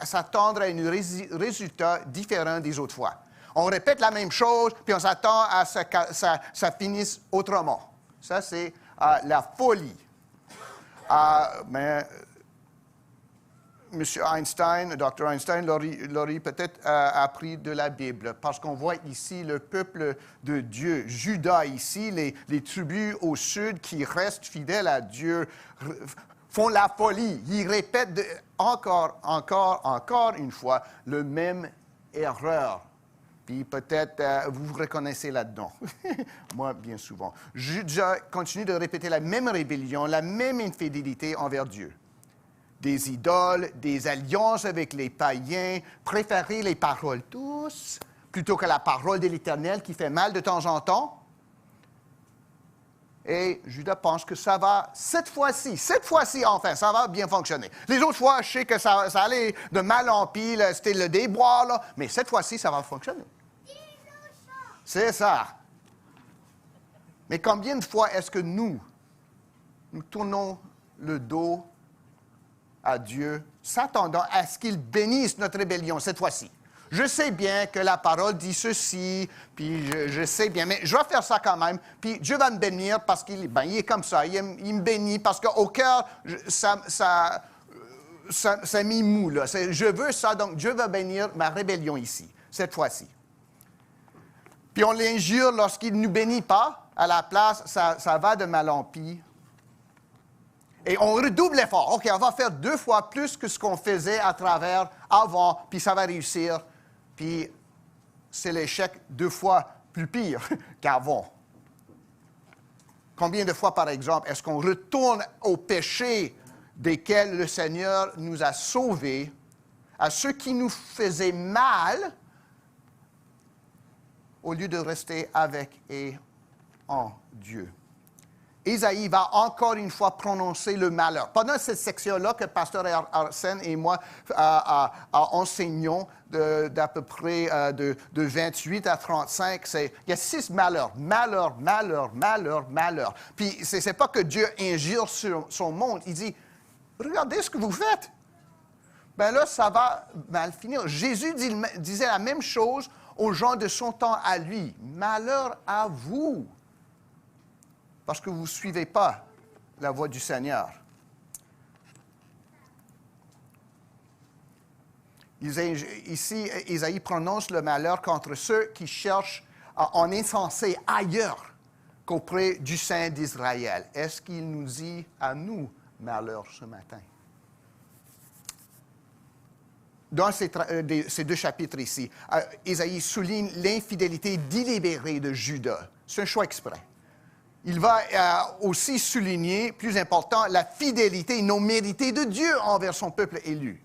s'attendre à un résultat différent des autres fois. On répète la même chose, puis on s'attend à ce que ça finisse autrement. Ça, c'est M. Einstein, Dr. Einstein, l'aurait peut-être appris de la Bible, parce qu'on voit ici le peuple de Dieu, Juda ici, les tribus au sud qui restent fidèles à Dieu, font la folie. Ils répètent encore une fois le même erreur. Puis peut-être vous vous reconnaissez là-dedans. Moi, bien souvent. Juda continue de répéter la même rébellion, la même infidélité envers Dieu. Des idoles, des alliances avec les païens, préférer les paroles douces plutôt que la parole de l'Éternel qui fait mal de temps en temps. Et Judas pense que ça va, cette fois-ci, enfin, ça va bien fonctionner. Les autres fois, je sais que ça allait de mal en pis, c'était le déboire, là, mais cette fois-ci, ça va fonctionner. C'est ça. Mais combien de fois est-ce que nous tournons le dos à Dieu, s'attendant à ce qu'il bénisse notre rébellion cette fois-ci? Je sais bien que la parole dit ceci, puis je sais bien, mais je vais faire ça quand même, puis Dieu va me bénir parce qu'il est comme ça, il me bénit, parce qu'au cœur, ça m'y mou, là. Je veux ça, donc Dieu va bénir ma rébellion ici, cette fois-ci. Puis on l'injure lorsqu'il ne nous bénit pas, à la place, ça va de mal en pis. Et on redouble l'effort. OK, on va faire 2 fois plus que ce qu'on faisait à travers avant, puis ça va réussir. Puis c'est l'échec 2 fois plus pire qu'avant. Combien de fois, par exemple, est-ce qu'on retourne au péché desquels le Seigneur nous a sauvés, à ceux qui nous faisaient mal, au lieu de rester avec et en Dieu? Isaïe va encore une fois prononcer le malheur. Pendant cette section-là que Pasteur Arsène et moi enseignons d'à peu près de 28 à 35, il y a 6 malheurs. Malheur, malheur, malheur, malheur. Puis ce n'est pas que Dieu injure sur son monde. Il dit, regardez ce que vous faites. Ben là, ça va mal finir. Jésus disait la même chose aux gens de son temps à lui. Malheur à vous, parce que vous ne suivez pas la voie du Seigneur. Ici, Isaïe prononce le malheur contre ceux qui cherchent à en incenser ailleurs qu'auprès du Saint d'Israël. Est-ce qu'il nous dit à nous malheur ce matin? Dans ces 2 chapitres ici, Isaïe souligne l'infidélité délibérée de Judas. C'est un choix exprès. Il va aussi souligner, plus important, la fidélité non méritée de Dieu envers son peuple élu.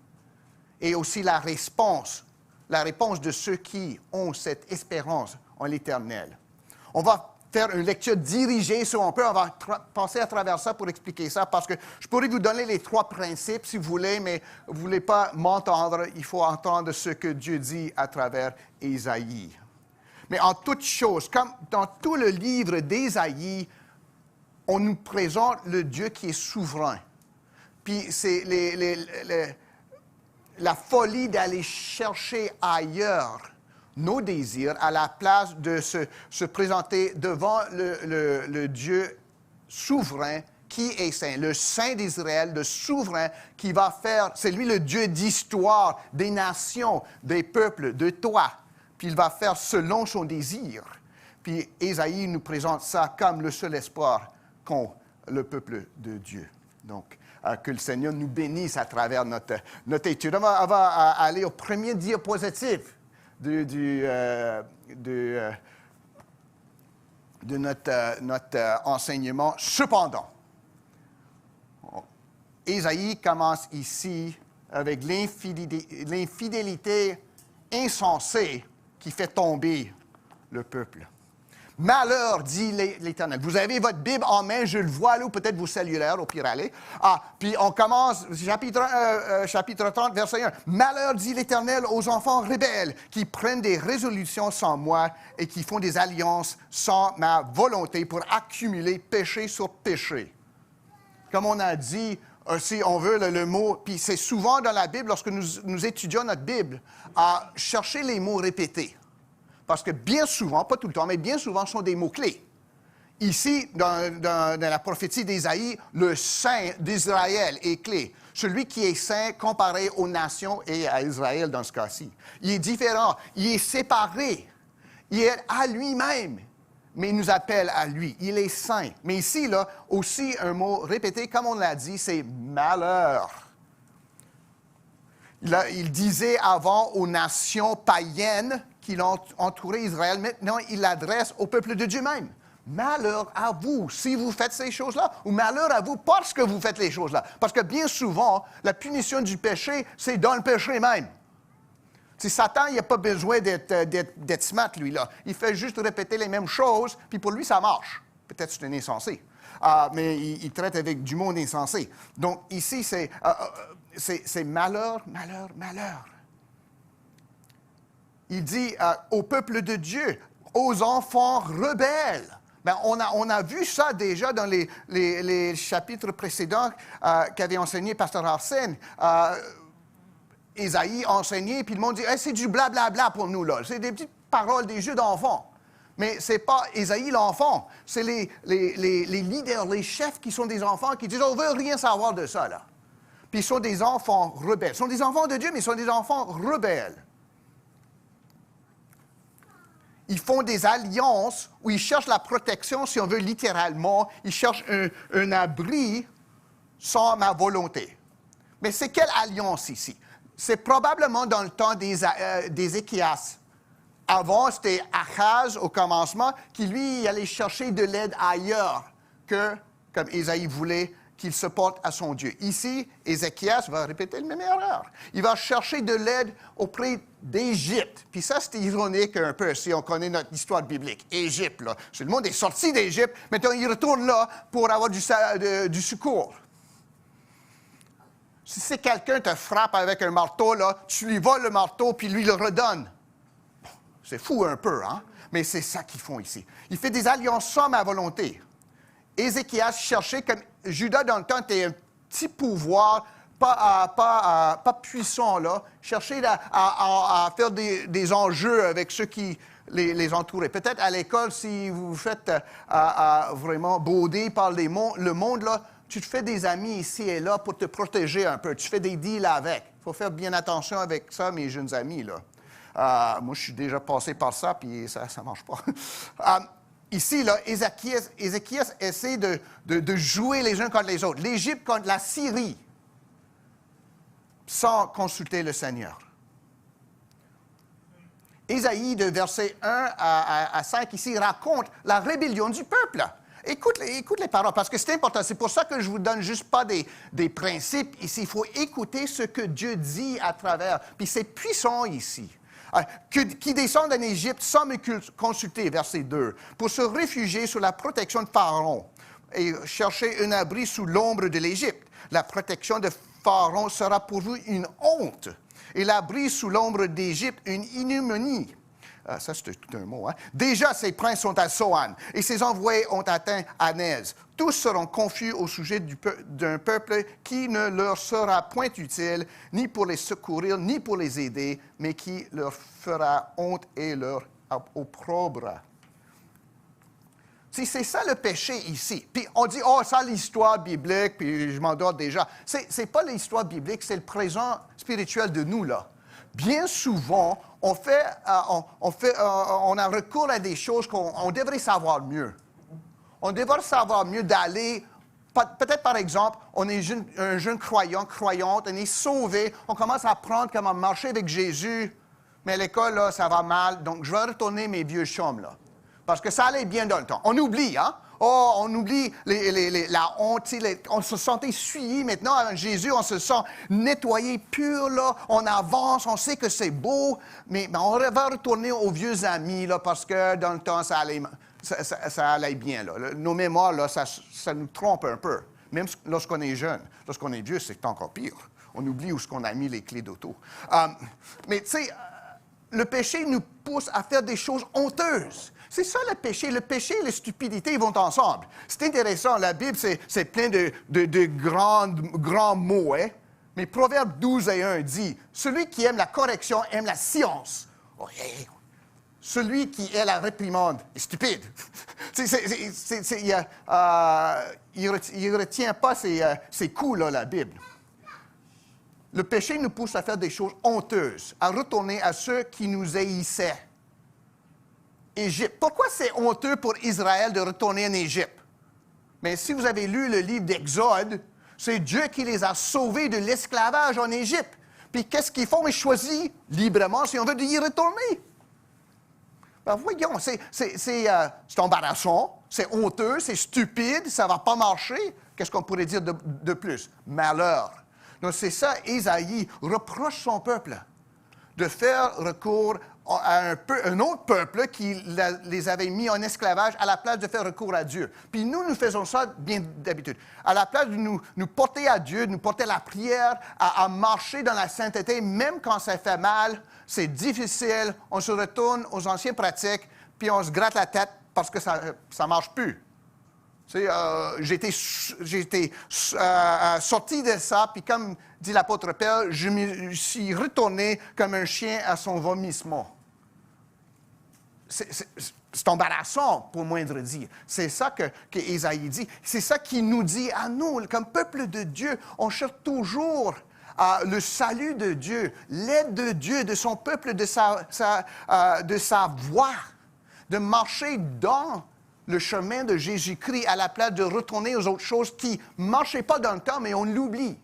Et aussi la réponse de ceux qui ont cette espérance en l'Éternel. On va faire une lecture dirigée, si on peut. On va passer à travers ça pour expliquer ça, parce que je pourrais vous donner les 3 principes, si vous voulez, mais vous ne voulez pas m'entendre. Il faut entendre ce que Dieu dit à travers Isaïe. Mais en toute chose, comme dans tout le livre d'Ésaïe, on nous présente le Dieu qui est souverain. Puis c'est la folie d'aller chercher ailleurs nos désirs à la place de se présenter devant le Dieu souverain qui est saint, le Saint d'Israël, le souverain qui va faire, c'est lui le Dieu d'histoire, des nations, des peuples, de toi. Puis il va faire selon son désir. Puis Ésaïe nous présente ça comme le seul espoir qu'ont le peuple de Dieu. Donc, que le Seigneur nous bénisse à travers notre étude. On va aller au premier diapositive de notre enseignement. Cependant, Ésaïe commence ici avec l'infidélité insensée qui fait tomber le peuple. Malheur, dit l'Éternel. Vous avez votre Bible en main, je le vois là, ou peut-être vos cellulaires, au pire aller. Puis on commence, chapitre 30, verset 1. Malheur, dit l'Éternel, aux enfants rebelles qui prennent des résolutions sans moi et qui font des alliances sans ma volonté pour accumuler péché sur péché. Comme on a dit, si on veut le mot, puis c'est souvent dans la Bible, lorsque nous étudions notre Bible, à chercher les mots répétés. Parce que bien souvent, pas tout le temps, mais bien souvent, ce sont des mots-clés. Ici, dans la prophétie d'Ésaïe, le saint d'Israël est clé. Celui qui est saint comparé aux nations et à Israël dans ce cas-ci. Il est différent, il est séparé, il est à lui-même, mais il nous appelle à lui. Il est saint. Mais ici, là, aussi un mot répété, comme on l'a dit, c'est malheur. Il disait avant aux nations païennes qui l'ont entouré Israël, maintenant il l'adresse au peuple de Dieu même. Malheur à vous si vous faites ces choses-là, ou malheur à vous parce que vous faites les choses-là. Parce que bien souvent, la punition du péché, c'est dans le péché même. Si Satan, il n'a pas besoin d'être smart, lui, là. Il fait juste répéter les mêmes choses, puis pour lui, ça marche. Peut-être c'est un insensé. Mais il traite avec du monde insensé. Donc ici, c'est malheur, malheur, malheur. Il dit au peuple de Dieu, aux enfants rebelles. Ben, on a vu ça déjà dans les chapitres précédents qu'avait enseigné Pasteur Arsène. Ésaïe a enseigné, puis le monde dit hey, c'est du blablabla pour nous, là. C'est des petites paroles, des jeux d'enfants. Mais ce n'est pas Ésaïe l'enfant, c'est les leaders, les chefs qui sont des enfants qui disent on ne veut rien savoir de ça, là. Puis ils sont des enfants rebelles. Ils sont des enfants de Dieu, mais ils sont des enfants rebelles. Ils font des alliances où ils cherchent la protection, si on veut littéralement. Ils cherchent un abri sans ma volonté. Mais c'est quelle alliance ici? C'est probablement dans le temps d'Ézéchias. Avant, c'était Achaz au commencement, qui lui allait chercher de l'aide ailleurs que, comme Ésaïe voulait, qu'il se porte à son Dieu. Ici, Ézéchias va répéter la même erreur. Il va chercher de l'aide auprès d'Égypte. Puis ça, c'est ironique un peu, si on connaît notre histoire biblique. Égypte, là. Le monde est sorti d'Égypte, maintenant il retourne là pour avoir du secours. Si quelqu'un te frappe avec un marteau, là, tu lui voles le marteau, puis lui le redonne. Bon, c'est fou un peu, hein? Mais c'est ça qu'ils font ici. Il fait des alliances sans ma volonté. Ézéchias cherchait, comme Judas dans le temps était un petit pouvoir, pas puissant, là, cherchait à faire des enjeux avec ceux qui les entouraient. Peut-être à l'école, si vous vous faites vraiment bauder par le monde, là, tu te fais des amis ici et là pour te protéger un peu. Tu fais des deals avec. Il faut faire bien attention avec ça, mes jeunes amis, là. Moi, je suis déjà passé par ça, puis ça ne marche pas. Ici, là, Ézéchias essaie de jouer les uns contre les autres. L'Égypte contre la Syrie, sans consulter le Seigneur. Ésaïe, de versets 1 à 5, ici, raconte la rébellion du peuple. Écoute les paroles, parce que c'est important. C'est pour ça que je ne vous donne juste pas des principes ici. Il faut écouter ce que Dieu dit à travers. Puis c'est puissant ici. Qui descendent en Égypte sans me consulter, verset 2, pour se réfugier sous la protection de Pharaon et chercher un abri sous l'ombre de l'Égypte. La protection de Pharaon sera pour vous une honte, et l'abri sous l'ombre d'Égypte une ignominie. Ça, c'est tout un mot. Hein? Déjà, ses princes sont à Soan, et ses envoyés ont atteint Anez. Tous seront confus au sujet d'un peuple qui ne leur sera point utile, ni pour les secourir, ni pour les aider, mais qui leur fera honte et leur opprobre. Si c'est ça le péché ici. Puis on dit, oh, ça, l'histoire biblique, puis je m'endors déjà. C'est pas l'histoire biblique, c'est le présent spirituel de nous, là. Bien souvent, on a recours à des choses qu'on devrait savoir mieux. On devrait savoir mieux d'aller, peut-être par exemple, on est un jeune croyant, croyante, on est sauvé, on commence à apprendre comment marcher avec Jésus, mais à l'école, là, ça va mal, donc je vais retourner mes vieux chums, là. Parce que ça allait bien dans le temps. On oublie, hein? Oh, on oublie la honte. On se sentait essuyé. Maintenant, avec Jésus, on se sent nettoyé, pur, là. On avance, on sait que c'est beau. Mais on va retourner aux vieux amis, là, parce que dans le temps, ça allait bien, là. Nos mémoires, là, ça nous trompe un peu. Même lorsqu'on est jeune. Lorsqu'on est vieux, c'est encore pire. On oublie où est-ce qu'on a mis les clés d'auto. Mais tu sais, le péché nous pousse à faire des choses honteuses. C'est ça le péché. Le péché et la stupidité vont ensemble. C'est intéressant. La Bible, c'est plein de grands mots. Hein? Mais Proverbe 12 et 1 dit, « Celui qui aime la correction aime la science. » celui qui est la réprimande est stupide. Il ne retient pas ses coups, là, la Bible. Le péché nous pousse à faire des choses honteuses, à retourner à ceux qui nous haïssaient. Égypte. Pourquoi c'est honteux pour Israël de retourner en Égypte? Mais si vous avez lu le livre d'Exode, c'est Dieu qui les a sauvés de l'esclavage en Égypte. Puis qu'est-ce qu'ils font? Ils choisissent librement si on veut y retourner. Ben voyons, c'est embarrassant, c'est honteux, c'est stupide, ça ne va pas marcher. Qu'est-ce qu'on pourrait dire de plus? Malheur. Donc c'est ça, Ésaïe reproche son peuple de faire recours à un autre peuple qui les avait mis en esclavage à la place de faire recours à Dieu. Puis nous faisons ça bien d'habitude. À la place de nous porter à Dieu, de nous porter à la prière, à marcher dans la sainteté, même quand ça fait mal, c'est difficile, on se retourne aux anciennes pratiques, puis on se gratte la tête parce que ça ne marche plus. J'étais sorti de ça, puis comme dit l'apôtre Paul, je me suis retourné comme un chien à son vomissement. C'est embarrassant, pour moindre dire. C'est ça que Ésaïe dit. C'est ça qu'il nous dit à nous, comme peuple de Dieu. On cherche toujours le salut de Dieu, l'aide de Dieu, de son peuple, de sa voie, de marcher dans le chemin de Jésus-Christ à la place de retourner aux autres choses qui ne marchaient pas dans le temps, mais on l'oublie.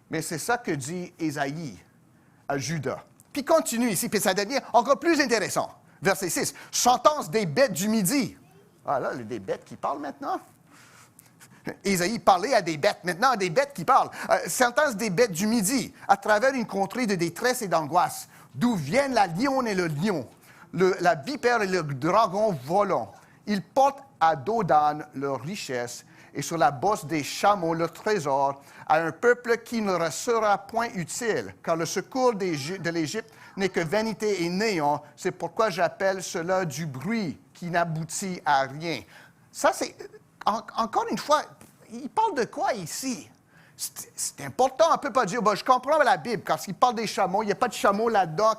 Mais c'est ça que dit Ésaïe à Judas. Puis continue ici, puis ça devient encore plus intéressant. Verset 6. Sentence des bêtes du midi. Ah là, des bêtes qui parlent maintenant. Ésaïe parlait à des bêtes, maintenant à des bêtes qui parlent. Sentence des bêtes du midi, à travers une contrée de détresse et d'angoisse, d'où viennent la lionne et le lion, la vipère et le dragon volant. Ils portent à dos d'âne leur richesse et sur la bosse des chameaux leur trésor, à un peuple qui ne leur sera point utile, car le secours de l'Égypte n'est que vanité et néant. C'est pourquoi j'appelle cela du bruit qui n'aboutit à rien. Ça, c'est... Encore une fois, il parle de quoi ici? C'est important, on ne peut pas dire, je comprends la Bible, parce qu'il parle des chameaux, il n'y a pas de chameaux là-dedans.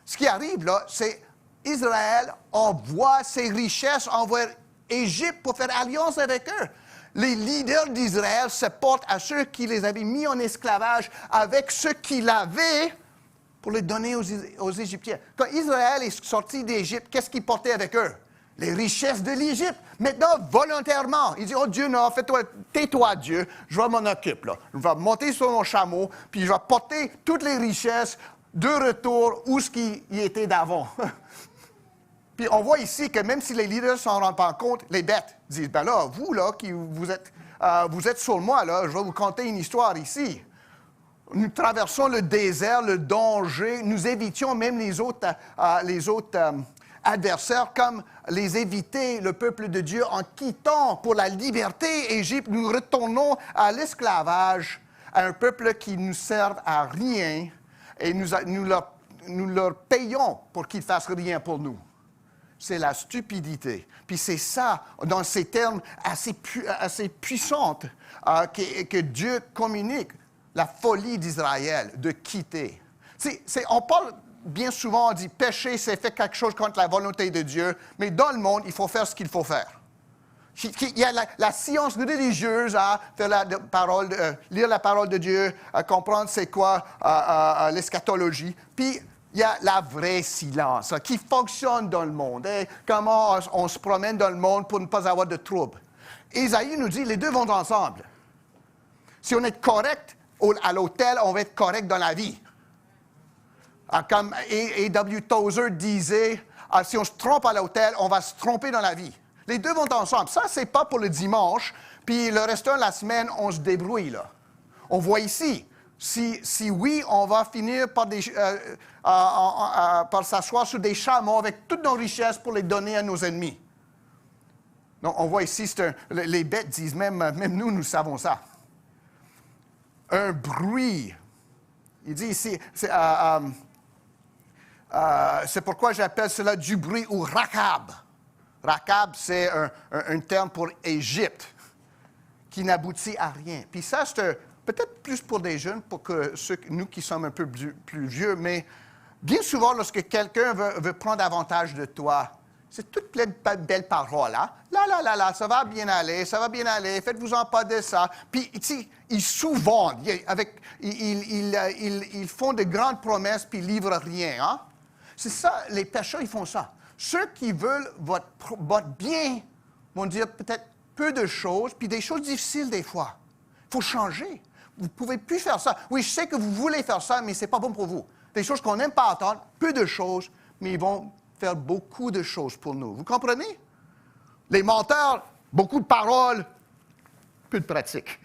Ce qui arrive là, c'est Israël envoie ses richesses envers Égypte pour faire alliance avec eux. Les leaders d'Israël se portent à ceux qui les avaient mis en esclavage avec ce qu'ils avaient pour les donner aux Égyptiens. Quand Israël est sorti d'Égypte, qu'est-ce qu'ils portaient avec eux? Les richesses de l'Égypte. Maintenant, volontairement, il dit, oh Dieu, non, tais-toi Dieu, je vais m'en occuper. Là. Je vais monter sur mon chameau, puis je vais porter toutes les richesses de retour où ce qui y était d'avant. Puis on voit ici que même si les leaders ne s'en rendent pas compte, les bêtes disent, ben là, vous, là, qui vous êtes sur moi, là, je vais vous conter une histoire ici. Nous traversons le désert, le danger, nous évitions même les autres adversaires comme les éviter, le peuple de Dieu, en quittant pour la liberté Égypte, nous retournons à l'esclavage, à un peuple qui ne nous sert à rien et nous leur payons pour qu'ils ne fassent rien pour nous. C'est la stupidité. Puis c'est ça, dans ces termes assez puissants, que Dieu communique, la folie d'Israël, de quitter. On parle bien souvent, on dit péché, c'est faire quelque chose contre la volonté de Dieu, mais dans le monde, il faut faire ce qu'il faut faire. Il y a la science religieuse à faire lire la parole de Dieu, à comprendre c'est quoi l'eschatologie, puis il y a la vraie silence qui fonctionne dans le monde. Comment on se promène dans le monde pour ne pas avoir de troubles. Ésaïe nous dit, les deux vont ensemble. Si on est correct à l'autel, on va être correct dans la vie. Comme A.W. Tozer disait, si on se trompe à l'autel, on va se tromper dans la vie. Les deux vont ensemble. Ça, c'est pas pour le dimanche, puis le restant de la semaine, on se débrouille, là. On voit ici, si oui, on va finir par s'asseoir sur des chameaux avec toutes nos richesses pour les donner à nos ennemis. Donc, on voit ici, les bêtes disent, même nous savons ça. Un bruit. Il dit ici, c'est pourquoi j'appelle cela du bruit ou rakab. Rakab, c'est un terme pour Égypte, qui n'aboutit à rien. Puis ça, c'est peut-être plus pour des jeunes, pour que nous qui sommes un peu plus vieux, mais Bien souvent, lorsque quelqu'un veut prendre avantage de toi, c'est toute plein de belles paroles. Hein? Là, ça va bien aller, faites-vous-en pas de ça. Puis, ils sous-vendent, ils font de grandes promesses, puis ils livrent rien. Hein? C'est ça, les pécheurs, ils font ça. Ceux qui veulent votre bien vont dire peut-être peu de choses, puis des choses difficiles des fois. Il faut changer. Vous ne pouvez plus faire ça. Oui, je sais que vous voulez faire ça, mais ce n'est pas bon pour vous. Des choses qu'on n'aime pas entendre, peu de choses, mais ils vont faire beaucoup de choses pour nous. Vous comprenez? Les menteurs, beaucoup de paroles, peu de pratique.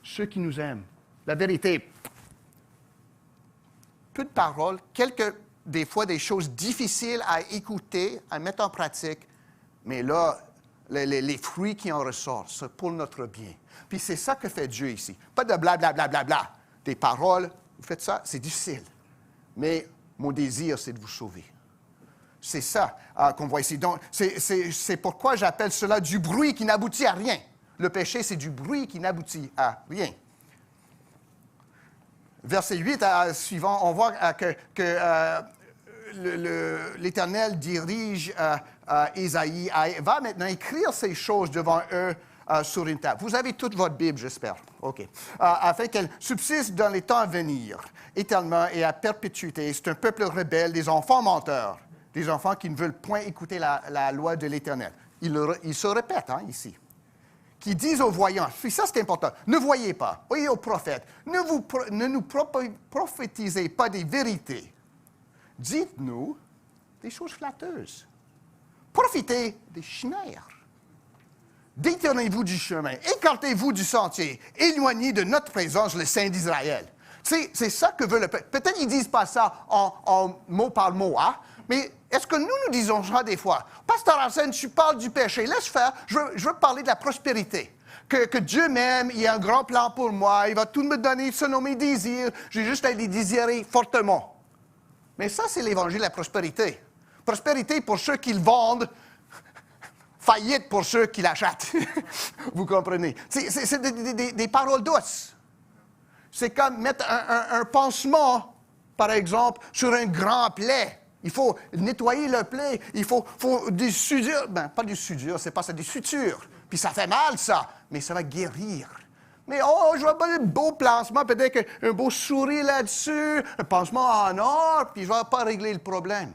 Ceux qui nous aiment, la vérité, peu de paroles, des fois des choses difficiles à écouter, à mettre en pratique, mais là, les fruits qui en ressortent, c'est pour notre bien. Puis c'est ça que fait Dieu ici. Pas de blablabla. Des paroles, vous faites ça, c'est difficile. Mais mon désir, c'est de vous sauver. C'est ça qu'on voit ici. Donc, c'est pourquoi j'appelle cela du bruit qui n'aboutit à rien. Le péché, c'est du bruit qui n'aboutit à rien. Verset 8 suivant, on voit que l'Éternel dirige Ésaïe, va maintenant écrire ces choses devant eux sur une table. Vous avez toute votre Bible, j'espère. OK. Afin qu'elle subsiste dans les temps à venir, éternellement et à perpétuité. C'est un peuple rebelle, des enfants menteurs, des enfants qui ne veulent point écouter la loi de l'Éternel. Il se répète ici. Qui disent aux voyants, puis ça c'est important, ne voyez pas, voyez aux prophètes, ne nous prophétisez pas des vérités. Dites-nous des choses flatteuses. Profitez des chimères. Détournez-vous du chemin. Écartez-vous du sentier. Éloignez de notre présence le Saint d'Israël. C'est ça que veut le peuple. Peut-être qu'ils ne disent pas ça en mot par mot, hein? Mais est-ce que nous disons ça des fois? Pasteur Arsène, tu parles du péché. Laisse faire. Je veux parler de la prospérité. Que Dieu m'aime, il a un grand plan pour moi. Il va tout me donner selon mes désirs. J'ai juste à les désirer fortement. Mais ça, c'est l'évangile de la prospérité. Prospérité pour ceux qui le vendent, faillite pour ceux qui l'achètent. Vous comprenez? C'est des paroles douces. C'est comme mettre un pansement, par exemple, sur un grand plaie. Il faut nettoyer le plaie. Il faut des sutures. Pas des sutures, c'est pas ça, des sutures. Puis ça fait mal, ça, mais ça va guérir. Mais je vais pas un beau pansement, peut-être un beau sourire là-dessus, un pansement en or, puis je ne vais pas régler le problème.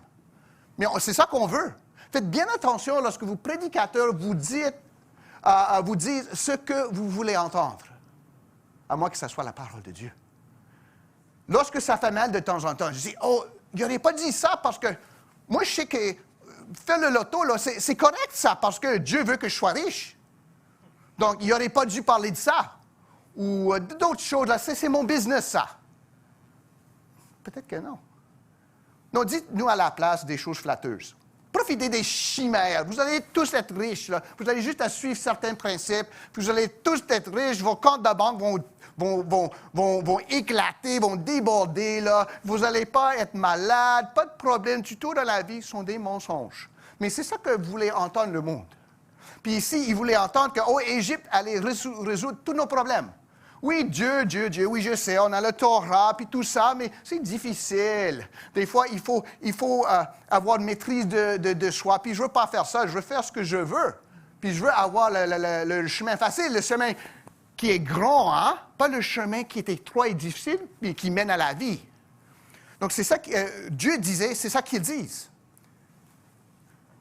Mais c'est ça qu'on veut. Faites bien attention lorsque vous, prédicateurs, vous dites ce que vous voulez entendre, à moins que ce soit la parole de Dieu. Lorsque ça fait mal de temps en temps, je dis, il n'aurait pas dit ça parce que moi, je sais que faire le loto, là, c'est correct ça, parce que Dieu veut que je sois riche. Donc, il n'aurait pas dû parler de ça. Ou d'autres choses, là, c'est mon business, ça. Peut-être que non. Non, dites-nous à la place des choses flatteuses. Profitez des chimères. Vous allez tous être riches. Là. Vous allez juste à suivre certains principes. Puis vous allez tous être riches. Vos comptes de banque vont éclater, vont déborder. Là. Vous n'allez pas être malade. Pas de problème du tout dans la vie. Ce sont des mensonges. Mais c'est ça que vous voulez entendre le monde. Puis ici, ils voulaient entendre que, Égypte allait résoudre tous nos problèmes. Oui, Dieu, oui, je sais, on a le Torah, puis tout ça, mais c'est difficile. Des fois, il faut avoir une maîtrise de soi, puis je ne veux pas faire ça, je veux faire ce que je veux. Puis je veux avoir le chemin facile, le chemin qui est grand, hein? Pas le chemin qui est étroit et difficile, mais qui mène à la vie. Donc, c'est ça que Dieu disait, c'est ça qu'ils disent.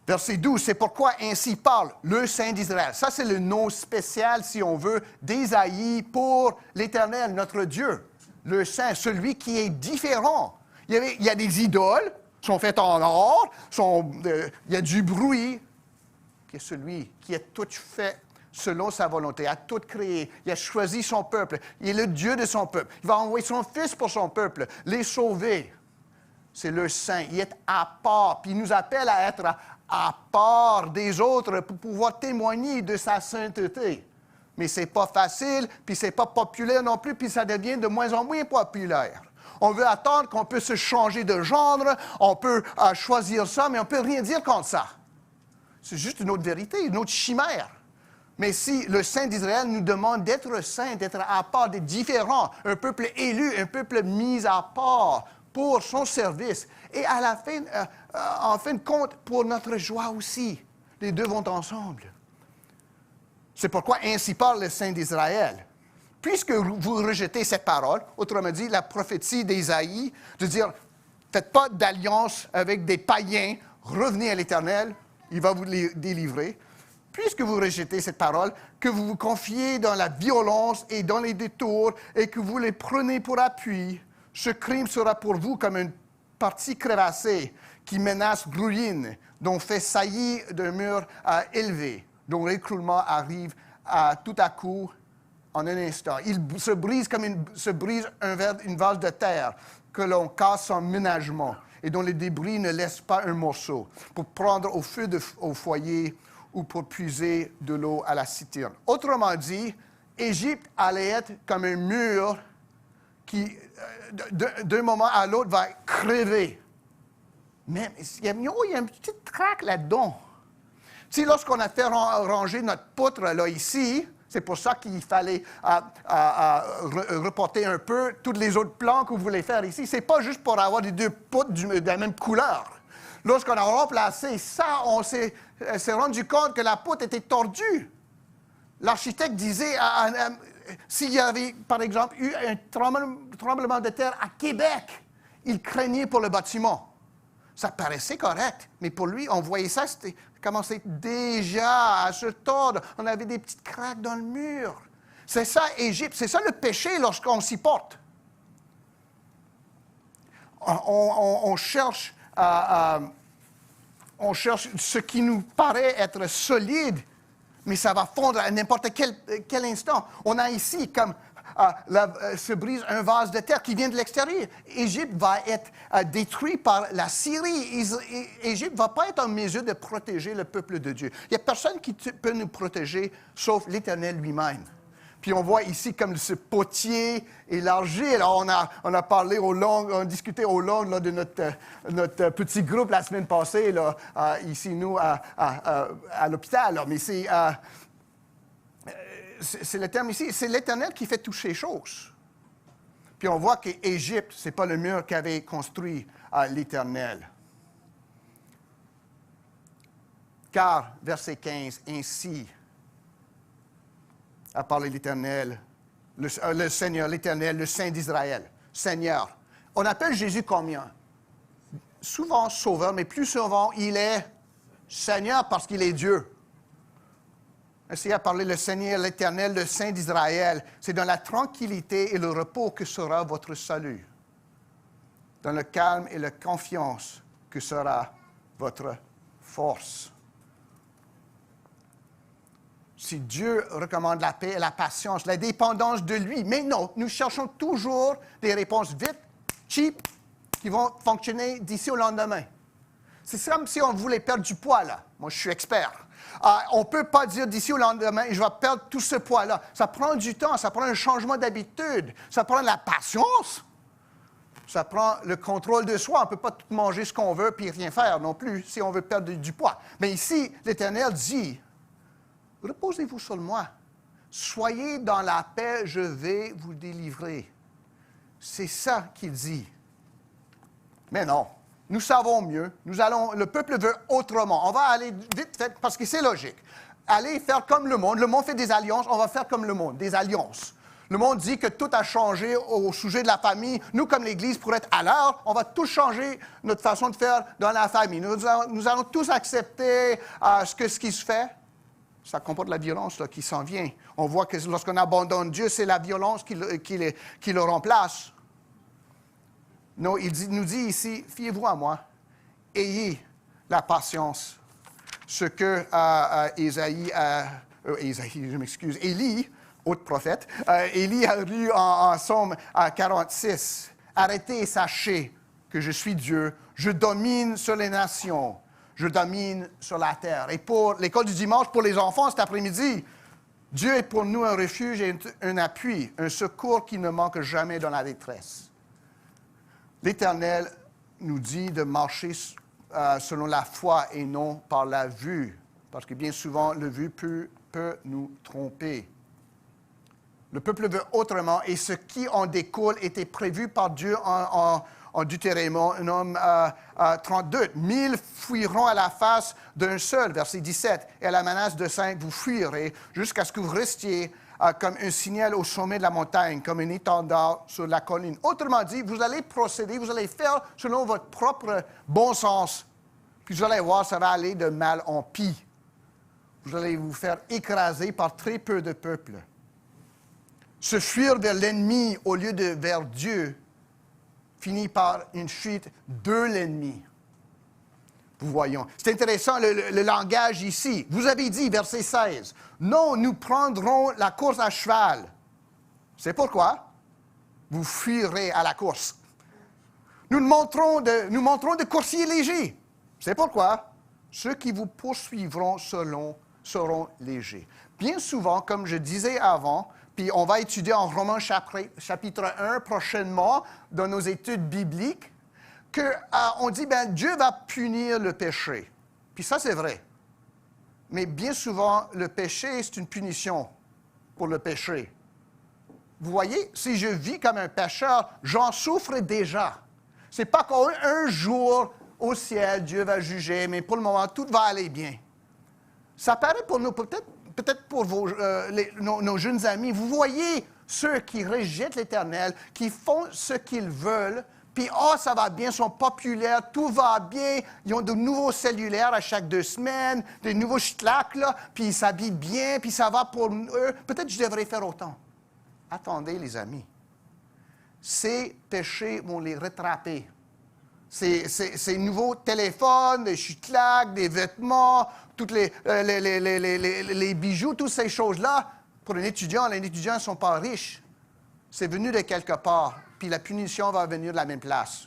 Verset 12, c'est pourquoi ainsi parle le Saint d'Israël. Ça, c'est le nom spécial, si on veut, d'Ésaïe pour l'Éternel, notre Dieu. Le Saint, celui qui est différent. Il y a des idoles, sont faites en or, il y a du bruit, qui est celui qui a tout fait selon sa volonté, a tout créé. Il a choisi son peuple. Il est le Dieu de son peuple. Il va envoyer son Fils pour son peuple, les sauver. C'est le Saint. Il est à part. Puis il nous appelle à être à part des autres pour pouvoir témoigner de sa sainteté. Mais ce n'est pas facile, puis ce n'est pas populaire non plus, puis ça devient de moins en moins populaire. On veut attendre qu'on peut se changer de genre, on peut choisir ça, mais on ne peut rien dire contre ça. C'est juste une autre vérité, une autre chimère. Mais si le Saint d'Israël nous demande d'être saint, d'être à part, d'être différent, un peuple élu, un peuple mis à part pour son service et à la fin, en fin de compte, pour notre joie aussi. Les deux vont ensemble. C'est pourquoi ainsi parle le Saint d'Israël. Puisque vous rejetez cette parole, autrement dit, la prophétie d'Ésaïe, de dire, faites pas d'alliance avec des païens, revenez à l'Éternel, il va vous délivrer. Puisque vous rejetez cette parole, que vous vous confiez dans la violence et dans les détours et que vous les prenez pour appui, ce crime sera pour vous comme une partie crevassée qui menace ruine, dont fait saillie d'un mur élevé, dont l'écroulement arrive tout à coup en un instant. Il se brise comme se brise une vase de terre que l'on casse sans ménagement et dont les débris ne laissent pas un morceau pour prendre au feu au foyer ou pour puiser de l'eau à la citerne. Autrement dit, Égypte allait être comme un mur qui, d'un moment à l'autre, va crever. Mais il y a une petite craque là-dedans. Tu sais, lorsqu'on a fait ranger notre poutre là ici, c'est pour ça qu'il fallait reporter un peu tous les autres plans que vous voulez faire ici. Ce n'est pas juste pour avoir les deux poutres de la même couleur. Lorsqu'on a remplacé ça, on s'est rendu compte que la poutre était tordue. L'architecte disait, s'il y avait, par exemple, eu un tremblement de terre à Québec, il craignait pour le bâtiment. Ça paraissait correct, mais pour lui, on voyait ça, c'était commençait déjà à se tordre. On avait des petites craques dans le mur. C'est ça, Égypte. C'est ça le péché lorsqu'on s'y porte. On cherche ce qui nous paraît être solide, mais ça va fondre à n'importe quel instant. On a ici comme se brise un vase de terre qui vient de l'extérieur. Égypte va être détruit par la Syrie. Égypte ne va pas être en mesure de protéger le peuple de Dieu. Il n'y a personne qui peut nous protéger sauf l'Éternel lui-même. Puis on voit ici comme ce potier élargi. Alors on a parlé on a discuté au long là, de notre petit groupe la semaine passée, là, ici, nous, à l'hôpital. Mais c'est le terme ici, c'est l'Éternel qui fait toutes ces choses. Puis on voit qu'Égypte, ce n'est pas le mur qu'avait construit l'Éternel. Car, verset 15, ainsi a parlé l'Éternel, le Seigneur, l'Éternel, le Saint d'Israël. Seigneur. On appelle Jésus combien? Souvent Sauveur, mais plus souvent, il est Seigneur parce qu'il est Dieu. Ainsi a parlé le Seigneur, l'Éternel, le Saint d'Israël. C'est dans la tranquillité et le repos que sera votre salut. Dans le calme et la confiance que sera votre force. Si Dieu recommande la paix et la patience, la dépendance de lui, mais non, nous cherchons toujours des réponses vite, cheap, qui vont fonctionner d'ici au lendemain. C'est comme si on voulait perdre du poids, là. Moi, je suis expert. On ne peut pas dire d'ici au lendemain, je vais perdre tout ce poids-là. Ça prend du temps, ça prend un changement d'habitude, ça prend de la patience, ça prend le contrôle de soi. On ne peut pas tout manger ce qu'on veut puis rien faire non plus si on veut perdre du poids. Mais ici, l'Éternel dit, reposez-vous sur moi. Soyez dans la paix, je vais vous délivrer. C'est ça qu'il dit. Mais non. Nous savons mieux. Le peuple veut autrement. On va aller vite fait, parce que c'est logique. Aller faire comme le monde. Le monde fait des alliances, on va faire comme le monde, des alliances. Le monde dit que tout a changé au sujet de la famille. Nous, comme l'Église, pour être à l'heure, on va tout changer notre façon de faire dans la famille. Nous allons tous accepter ce qui se fait. Ça comporte la violence là, qui s'en vient. On voit que lorsqu'on abandonne Dieu, c'est la violence qui le remplace. Non, nous dit ici, fiez-vous à moi, ayez la patience. Ce que Élie, autre prophète, Élie a lu en Psaume 46. Arrêtez et sachez que je suis Dieu, je domine sur les nations, je domine sur la terre. Et pour l'école du dimanche, pour les enfants cet après-midi, Dieu est pour nous un refuge et un appui, un secours qui ne manque jamais dans la détresse. L'Éternel nous dit de marcher selon la foi et non par la vue, parce que bien souvent, la vue peut nous tromper. Le peuple veut autrement, et ce qui en découle était prévu par Dieu en Deutéronome 32. 1000 fuiront à la face d'un seul, verset 17. Et à la menace de 5, vous fuirez jusqu'à ce que vous restiez comme un signal au sommet de la montagne, comme un étendard sur la colline. Autrement dit, vous allez procéder, vous allez faire selon votre propre bon sens. Puis vous allez voir, ça va aller de mal en pis. Vous allez vous faire écraser par très peu de peuple. Se fuir vers l'ennemi au lieu de vers Dieu finit par une fuite de l'ennemi. Vous voyons. C'est intéressant le langage ici. Vous avez dit, verset 16, « Non, nous prendrons la course à cheval. » C'est pourquoi vous fuirez à la course. Nous montrons de coursiers légers. C'est pourquoi ceux qui vous poursuivront seront légers. Bien souvent, comme je disais avant, puis on va étudier en Romains chapitre 1 prochainement dans nos études bibliques, qu'on dit, Dieu va punir le péché. Puis ça, c'est vrai. Mais bien souvent, le péché, c'est une punition pour le péché. Vous voyez, si je vis comme un pécheur, j'en souffre déjà. C'est pas qu'un jour, au ciel, Dieu va juger, mais pour le moment, tout va aller bien. Ça paraît pour nous, peut-être pour nos jeunes amis, vous voyez ceux qui rejettent l'Éternel, qui font ce qu'ils veulent, puis ça va bien, ils sont populaires, tout va bien, ils ont de nouveaux cellulaires à chaque 2 semaines, des nouveaux schlacks, là, puis ils s'habillent bien, puis ça va pour eux. Peut-être que je devrais faire autant. Attendez, les amis. Ces péchés vont les rattraper. Ces nouveaux téléphones, des chutlacs, des vêtements, tous les bijoux, toutes ces choses-là, pour les étudiants ne sont pas riches. C'est venu de quelque part, puis la punition va venir de la même place.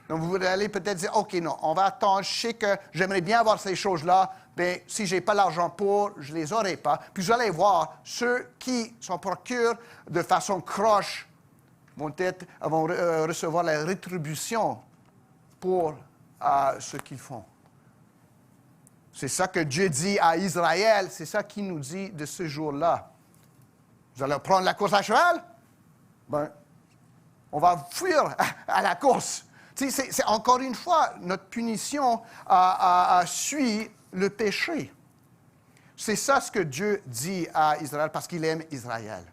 Donc, vous allez peut-être dire, OK, non, on va attendre, je sais que j'aimerais bien avoir ces choses-là, mais si je n'ai pas l'argent pour, je ne les aurai pas. Puis vous allez voir, ceux qui s'en procurent de façon croche vont recevoir la rétribution pour ce qu'ils font. C'est ça que Dieu dit à Israël, c'est ça qu'il nous dit de ce jour-là. Vous allez prendre la course à cheval? On va fuir à la course. C'est encore une fois, notre punition suit le péché. C'est ça ce que Dieu dit à Israël parce qu'il aime Israël.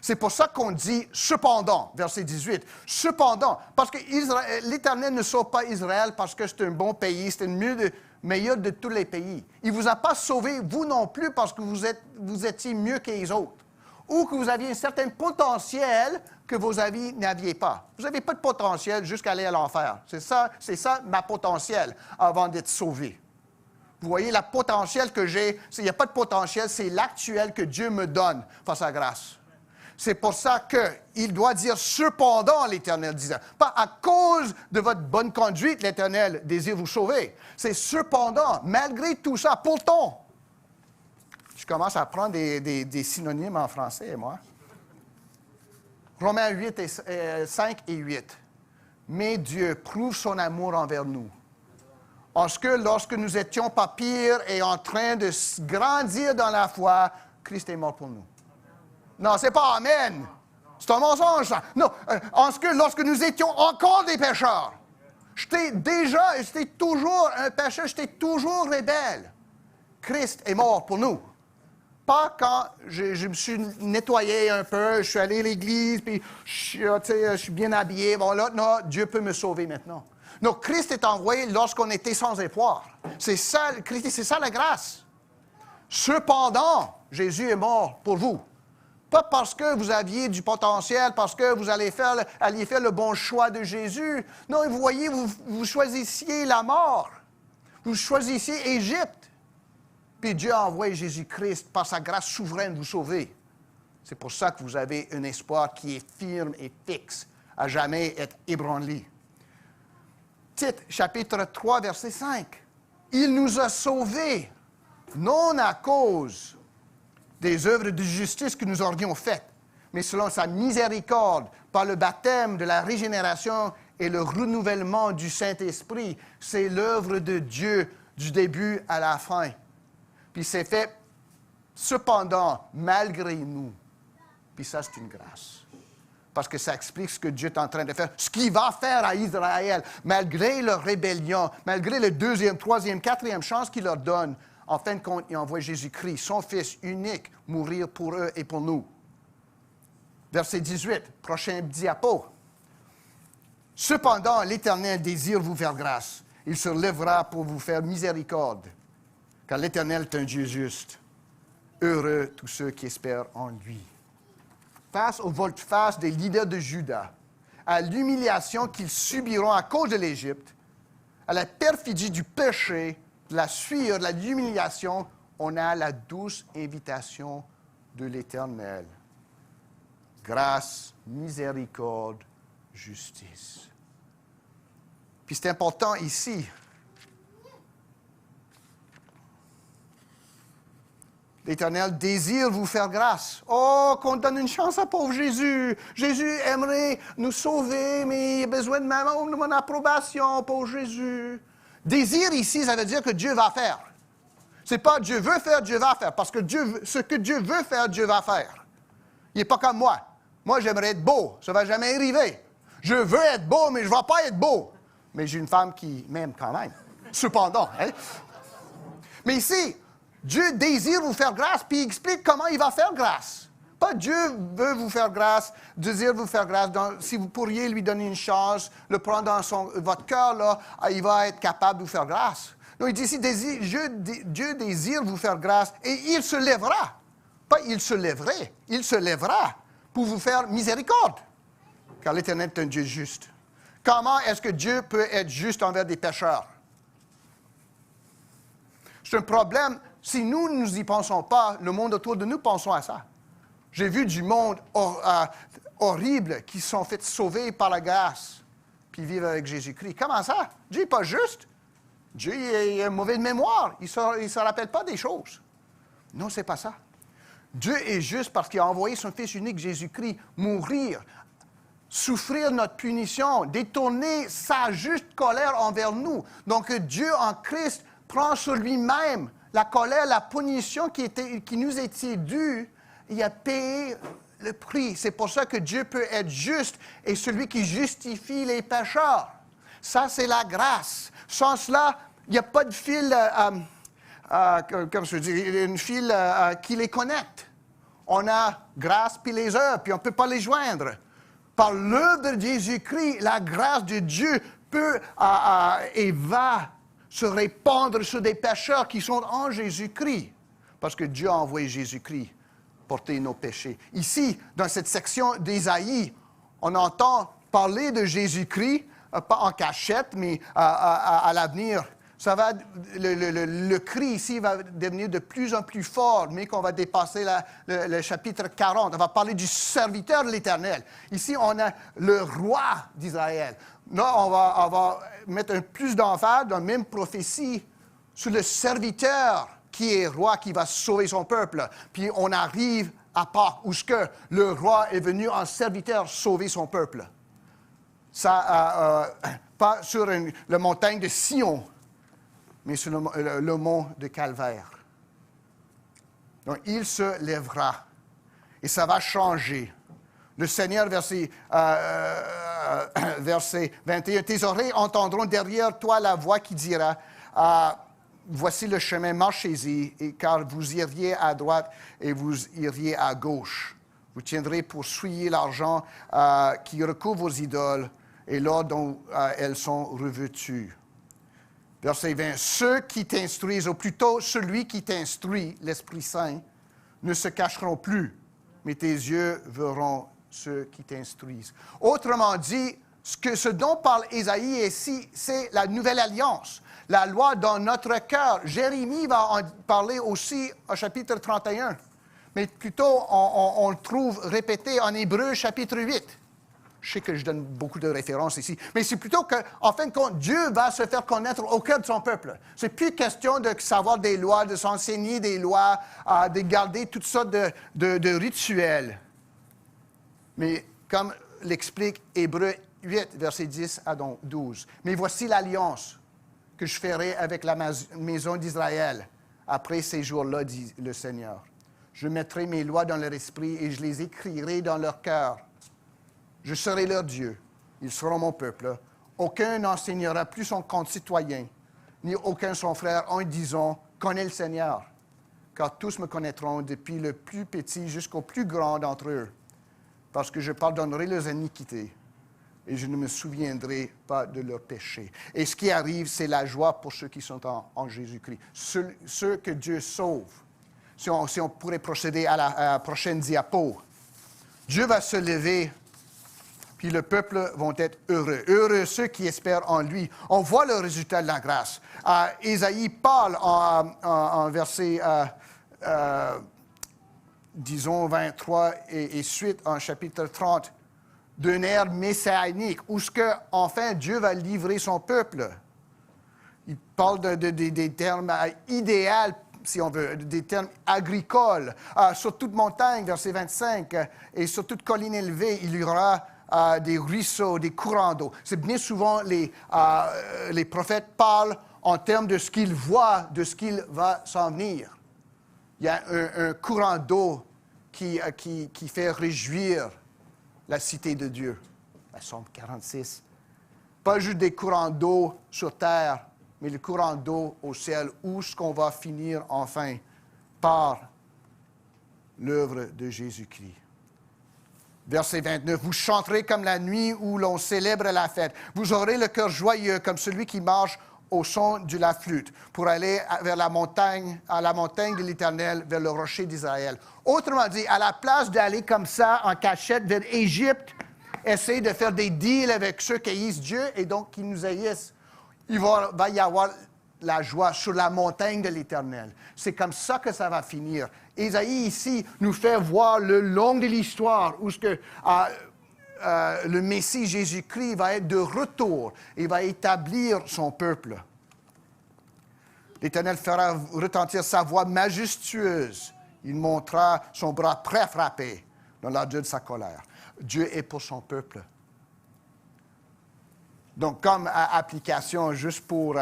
C'est pour ça qu'on dit « cependant », verset 18. « Cependant », parce que l'Éternel ne sauve pas Israël parce que c'est un bon pays, c'est le meilleur de tous les pays. Il ne vous a pas sauvé, vous non plus, parce que vous étiez mieux que les autres. Ou que vous aviez un certain potentiel que vos amis n'aviez pas. Vous n'avez pas de potentiel jusqu'à aller à l'enfer. C'est ça ma potentiel avant d'être sauvé. Vous voyez, le potentiel que j'ai, il n'y a pas de potentiel, c'est l'actuel que Dieu me donne par sa grâce. C'est pour ça qu'il doit dire « cependant » l'Éternel disant. Pas à cause de votre bonne conduite, l'Éternel désire vous sauver. C'est « cependant », malgré tout ça, pourtant. Je commence à prendre des synonymes en français, moi. Romains 5 et 8. « Mais Dieu prouve son amour envers nous. En ce que lorsque nous étions pas pires et en train de grandir dans la foi, Christ est mort pour nous. » Non, c'est pas Amen. C'est un mensonge, ça. Non, en ce que lorsque nous étions encore des pécheurs, j'étais toujours un pécheur, j'étais toujours rebelle. Christ est mort pour nous. Pas quand je me suis nettoyé un peu, je suis allé à l'église, puis je suis bien habillé. Bon, là, non, Dieu peut me sauver maintenant. Non, Christ est envoyé lorsqu'on était sans espoir. C'est ça, Christ, c'est ça la grâce. Cependant, Jésus est mort pour vous. Pas parce que vous aviez du potentiel, parce que vous alliez faire le bon choix de Jésus. Non, vous voyez, vous choisissiez la mort. Vous choisissiez Égypte. Puis Dieu a envoyé Jésus-Christ par sa grâce souveraine vous sauver. C'est pour ça que vous avez un espoir qui est firme et fixe, à jamais être ébranlé. Tite, chapitre 3, verset 5. Il nous a sauvés, non à cause des œuvres de justice que nous aurions faites, mais selon sa miséricorde, par le baptême de la régénération et le renouvellement du Saint-Esprit. C'est l'œuvre de Dieu du début à la fin. Puis c'est fait, cependant, malgré nous. Puis ça, c'est une grâce. parce que ça explique ce que Dieu est en train de faire, ce qu'il va faire à Israël, malgré leur rébellion, malgré la deuxième, troisième, quatrième chance qu'il leur donne. En fin de compte, il envoie Jésus-Christ, son Fils unique, mourir pour eux et pour nous. Verset 18, prochain diapo. Cependant, l'Éternel désire vous faire grâce. Il se lèvera pour vous faire miséricorde, car l'Éternel est un Dieu juste. Heureux tous ceux qui espèrent en lui. Face au volte-face des leaders de Juda, à l'humiliation qu'ils subiront à cause de l'Égypte, à la perfidie du péché, de la sueur, de l'humiliation, on a la douce invitation de l'Éternel. Grâce, miséricorde, justice. Puis c'est important ici. L'Éternel désire vous faire grâce. Oh, qu'on donne une chance à pauvre Jésus. Jésus aimerait nous sauver, mais il a besoin de mon approbation, pauvre Jésus. Désir ici, ça veut dire que Dieu va faire. C'est pas Dieu veut faire, Dieu va faire. Parce que ce que Dieu veut faire, Dieu va faire. Il n'est pas comme moi. Moi, j'aimerais être beau. Ça ne va jamais arriver. Je veux être beau, mais je ne vais pas être beau. Mais j'ai une femme qui m'aime quand même. Cependant. Hein? Mais ici, Dieu désire vous faire grâce, puis il explique comment il va faire grâce. Pas Dieu veut vous faire grâce, désire vous faire grâce. Si vous pourriez lui donner une chance, le prendre dans votre cœur, là, il va être capable de vous faire grâce. Donc il dit ici, Dieu désire vous faire grâce et il se lèvera. Pas il se lèverait, il se lèvera pour vous faire miséricorde. Car l'Éternel est un Dieu juste. Comment est-ce que Dieu peut être juste envers des pécheurs? C'est un problème. Si nous ne nous y pensons pas, le monde autour de nous pensons à ça. J'ai vu du monde horrible qui sont fait sauver par la grâce, puis vivre avec Jésus-Christ. Comment ça? Dieu n'est pas juste. Dieu est mauvais de mémoire. Il ne se rappelle pas des choses. Non, ce n'est pas ça. Dieu est juste parce qu'il a envoyé son Fils unique, Jésus-Christ, mourir, souffrir notre punition, détourner sa juste colère envers nous. Donc Dieu en Christ prend sur lui-même la colère, la punition qui nous était due. Il a payé le prix. C'est pour ça que Dieu peut être juste et celui qui justifie les pécheurs. Ça, c'est la grâce. Sans cela, il n'y a pas de fil, comme je dis, une fil qui les connecte. On a grâce puis les œuvres, puis on ne peut pas les joindre. Par l'œuvre de Jésus-Christ, la grâce de Dieu peut et va se répandre sur des pécheurs qui sont en Jésus-Christ. Parce que Dieu a envoyé Jésus-Christ porter nos péchés. Ici, dans cette section d'Ésaïe, on entend parler de Jésus-Christ, pas en cachette, mais à l'avenir. Le cri ici va devenir de plus en plus fort, mais qu'on va dépasser le chapitre 40. On va parler du serviteur de l'Éternel. Ici, on a le roi d'Israël. Là, on va mettre plus d'emphase dans la même prophétie sur le serviteur qui est roi, qui va sauver son peuple. Puis on arrive à Pâques, où le roi est venu en serviteur sauver son peuple. Ça, pas sur la montagne de Sion, mais sur le mont de Calvaire. Donc, il se lèvera et ça va changer. Le Seigneur, verset 21, « Tes oreilles entendront derrière toi la voix qui dira, voici le chemin, marchez-y, car vous iriez à droite et vous iriez à gauche. Vous tiendrez pour souiller l'argent qui recouvre vos idoles et l'or dont elles sont revêtues. » Verset 20, « Ceux qui t'instruisent, ou plutôt celui qui t'instruit, l'Esprit Saint, ne se cacheront plus, mais tes yeux verront ceux qui t'instruisent. » Autrement dit, ce dont parle Ésaïe ici, c'est la nouvelle alliance, la loi dans notre cœur. Jérémie va en parler aussi au chapitre 31, mais plutôt on le trouve répété en Hébreux chapitre 8. Je sais que je donne beaucoup de références ici, mais c'est plutôt qu'en fin de compte, Dieu va se faire connaître au cœur de son peuple. C'est plus question de savoir des lois, de s'enseigner des lois, de garder toutes sortes de rituels. Mais comme l'explique Hébreux 8, versets 10 à 12. « Mais voici l'alliance que je ferai avec la maison d'Israël après ces jours-là, dit le Seigneur. Je mettrai mes lois dans leur esprit et je les écrirai dans leur cœur. Je serai leur Dieu. Ils seront mon peuple. Aucun n'enseignera plus son concitoyen, ni aucun son frère, en disant, connais le Seigneur. Car tous me connaîtront, depuis le plus petit jusqu'au plus grand d'entre eux, parce que je pardonnerai leurs iniquités et je ne me souviendrai pas de leurs péchés. Et ce qui arrive, c'est la joie pour ceux qui sont en Jésus-Christ. Ceux que Dieu sauve. Si on pourrait procéder à la prochaine diapo. Dieu va se lever, puis le peuple vont être heureux. Heureux ceux qui espèrent en lui. On voit le résultat de la grâce. Ésaïe parle en verset, disons, 23 et suite, en chapitre 30, d'une ère messianique, où enfin Dieu va livrer son peuple. Il parle des termes idéaux, si on veut, des termes agricoles. Sur toute montagne, verset 25, et sur toute colline élevée, il y aura des ruisseaux, des courants d'eau. C'est bien souvent les prophètes parlent en termes de ce qu'ils voient, de ce qu'il va s'en venir. Il y a un courant d'eau qui fait réjouir la cité de Dieu. Psaume 46. Pas juste des courants d'eau sur terre, mais le courant d'eau au ciel, où ce qu'on va finir enfin par l'œuvre de Jésus-Christ. Verset 29. Vous chanterez comme la nuit où l'on célèbre la fête. Vous aurez le cœur joyeux comme celui qui marche au son de la flûte, pour aller vers la montagne, à la montagne de l'Éternel, vers le rocher d'Israël. Autrement dit, à la place d'aller comme ça en cachette vers Égypte, essayer de faire des deals avec ceux qui haïssent Dieu et donc qui nous haïssent, il va y avoir la joie sur la montagne de l'Éternel. C'est comme ça que ça va finir. Ésaïe ici nous fait voir le long de l'histoire où le Messie Jésus-Christ va être de retour et va établir son peuple. L'Éternel fera retentir sa voix majestueuse. Il montrera son bras prêt à frapper dans l'ardeur de sa colère. Dieu est pour son peuple. Donc, comme application, juste pour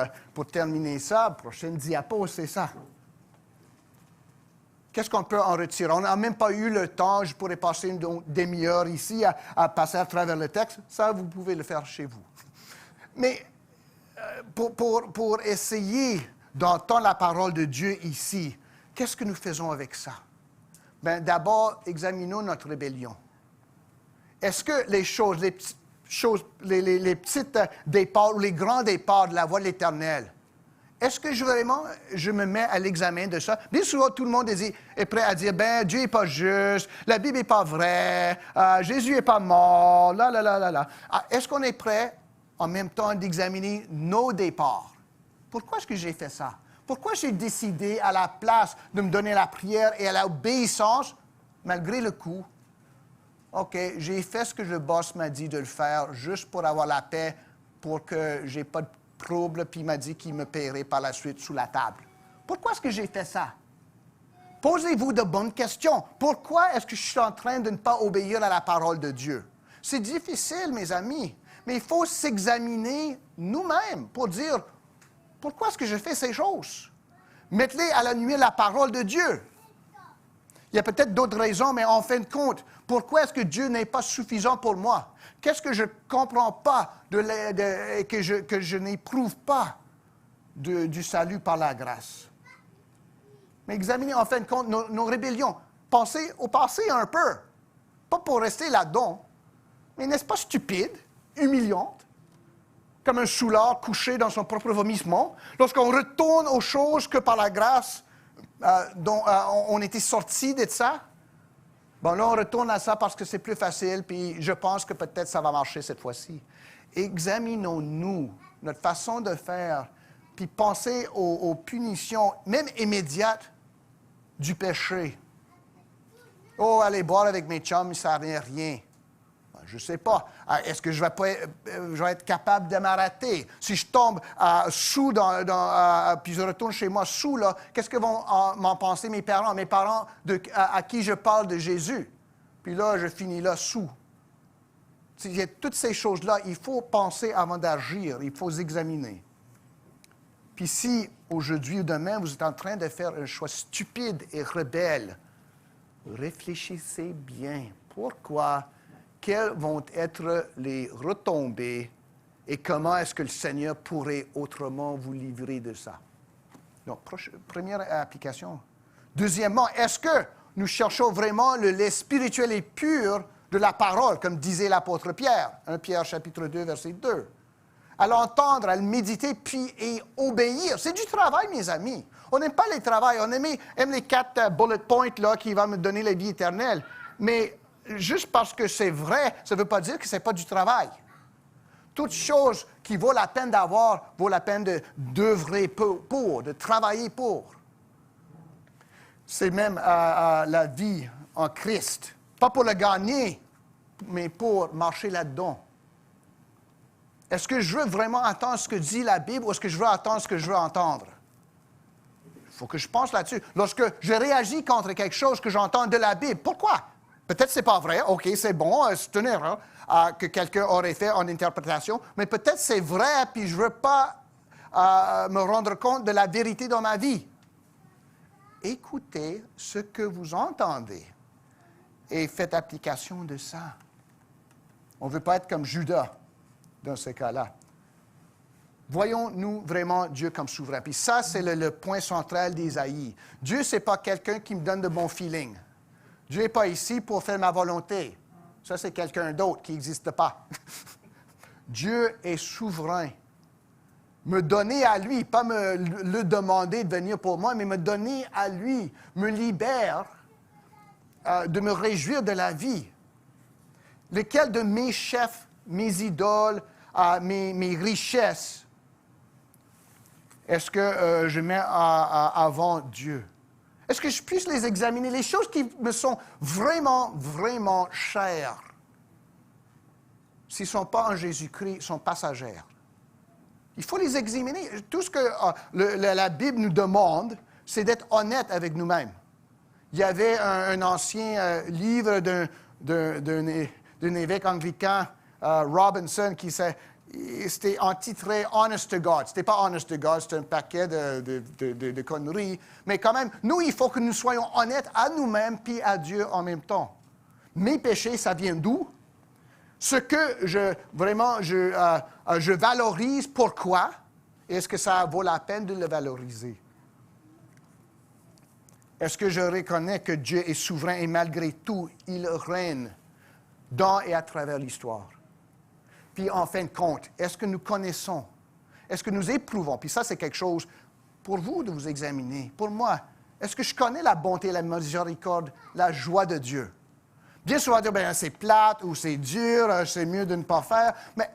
terminer ça, prochaine diapo, c'est ça. Qu'est-ce qu'on peut en retirer? On n'a même pas eu le temps, je pourrais passer une demi-heure ici à passer à travers le texte. Ça, vous pouvez le faire chez vous. Mais pour essayer d'entendre la parole de Dieu ici, qu'est-ce que nous faisons avec ça? Bien, d'abord, examinons notre rébellion. Est-ce que les choses, les petites départs ou les grands départs de la voie de l'Éternel, est-ce que je me mets à l'examen de ça? Bien souvent, tout le monde est prêt à dire, ben Dieu n'est pas juste, la Bible n'est pas vraie, Jésus n'est pas mort, là. Est-ce qu'on est prêt, en même temps, d'examiner nos départs? Pourquoi est-ce que j'ai fait ça? Pourquoi j'ai décidé, à la place de me donner la prière et à l'obéissance, malgré le coup, OK, j'ai fait ce que le boss m'a dit de le faire, juste pour avoir la paix, pour que je n'ai pas de trouble, puis il m'a dit qu'il me paierait par la suite sous la table. Pourquoi est-ce que j'ai fait ça? Posez-vous de bonnes questions. Pourquoi est-ce que je suis en train de ne pas obéir à la parole de Dieu? C'est difficile, mes amis, mais il faut s'examiner nous-mêmes pour dire, pourquoi est-ce que je fais ces choses? Mettez à la nuit la parole de Dieu. Il y a peut-être d'autres raisons, mais en fin de compte, pourquoi est-ce que Dieu n'est pas suffisant pour moi? Qu'est-ce que je ne comprends pas que je n'éprouve pas du salut par la grâce? Mais examinez en fin de compte nos rébellions. Pensez au passé un peu. Pas pour rester là-dedans, mais n'est-ce pas stupide, humiliante, comme un soulard couché dans son propre vomissement, lorsqu'on retourne aux choses que par la grâce dont on était sortis de ça? Bon, là, on retourne à ça parce que c'est plus facile, puis je pense que peut-être ça va marcher cette fois-ci. Examinons-nous, notre façon de faire, puis pensez aux punitions, même immédiates, du péché. Oh, aller boire avec mes chums, ça n'est rien. Je ne sais pas. Est-ce que je vais être capable de m'arrêter? Si je tombe sous, puis je retourne chez moi sous, là, qu'est-ce que vont m'en penser mes parents? Mes parents à qui je parle de Jésus. Puis là, je finis là sous. Il y a toutes ces choses-là, il faut penser avant d'agir, il faut examiner. Puis si, aujourd'hui ou demain, vous êtes en train de faire un choix stupide et rebelle, réfléchissez bien. Pourquoi? quelles vont être les retombées et comment est-ce que le Seigneur pourrait autrement vous livrer de ça. Donc, première application. Deuxièmement, est-ce que nous cherchons vraiment le lait spirituel et pur de la parole, comme disait l'apôtre Pierre, 1 Pierre chapitre 2, verset 2. À l'entendre, à le méditer, puis et obéir. C'est du travail, mes amis. On n'aime pas les travails, on aime les 4 bullet points là, qui vont me donner la vie éternelle. Mais juste parce que c'est vrai, ça ne veut pas dire que ce n'est pas du travail. Toute chose qui vaut la peine d'avoir, vaut la peine d'œuvrer pour, de travailler pour. C'est même la vie en Christ. Pas pour le gagner, mais pour marcher là-dedans. Est-ce que je veux vraiment entendre ce que dit la Bible ou est-ce que je veux entendre ce que je veux entendre? Il faut que je pense là-dessus. Lorsque je réagis contre quelque chose que j'entends de la Bible, pourquoi? Peut-être que ce n'est pas vrai. OK, c'est bon, c'est une erreur que quelqu'un aurait fait en interprétation, mais peut-être c'est vrai, puis je ne veux pas me rendre compte de la vérité dans ma vie. Écoutez ce que vous entendez et faites application de ça. On ne veut pas être comme Judas dans ce cas-là. Voyons-nous vraiment Dieu comme souverain. Puis ça, c'est le point central d'Ésaïe. Dieu, ce n'est pas quelqu'un qui me donne de bons feelings. Dieu n'est pas ici pour faire ma volonté. Ça, c'est quelqu'un d'autre qui n'existe pas. Dieu est souverain. Me donner à lui, pas me le demander de venir pour moi, mais me donner à lui, me libère de me réjouir de la vie. Lequel de mes chefs, mes idoles, mes richesses, est-ce que je mets avant Dieu? Est-ce que je puisse les examiner? Les choses qui me sont vraiment, vraiment chères, s'ils ne sont pas en Jésus-Christ, sont passagères. Il faut les examiner. Tout ce que la Bible nous demande, c'est d'être honnête avec nous-mêmes. Il y avait un ancien livre d'un évêque anglican, Robinson, qui c'était entitré « Honest to God ». Ce n'était pas « Honest to God », c'était un paquet de conneries. Mais quand même, nous, il faut que nous soyons honnêtes à nous-mêmes puis à Dieu en même temps. Mes péchés, ça vient d'où? Ce que je valorise, pourquoi? Est-ce que ça vaut la peine de le valoriser? Est-ce que je reconnais que Dieu est souverain et malgré tout, il règne dans et à travers l'histoire? Puis en fin de compte, est-ce que nous connaissons? Est-ce que nous éprouvons? Puis ça, c'est quelque chose pour vous de vous examiner. Pour moi, est-ce que je connais la bonté, la miséricorde, la joie de Dieu? Bien souvent, dire, c'est plate ou c'est dur, c'est mieux de ne pas faire. Mais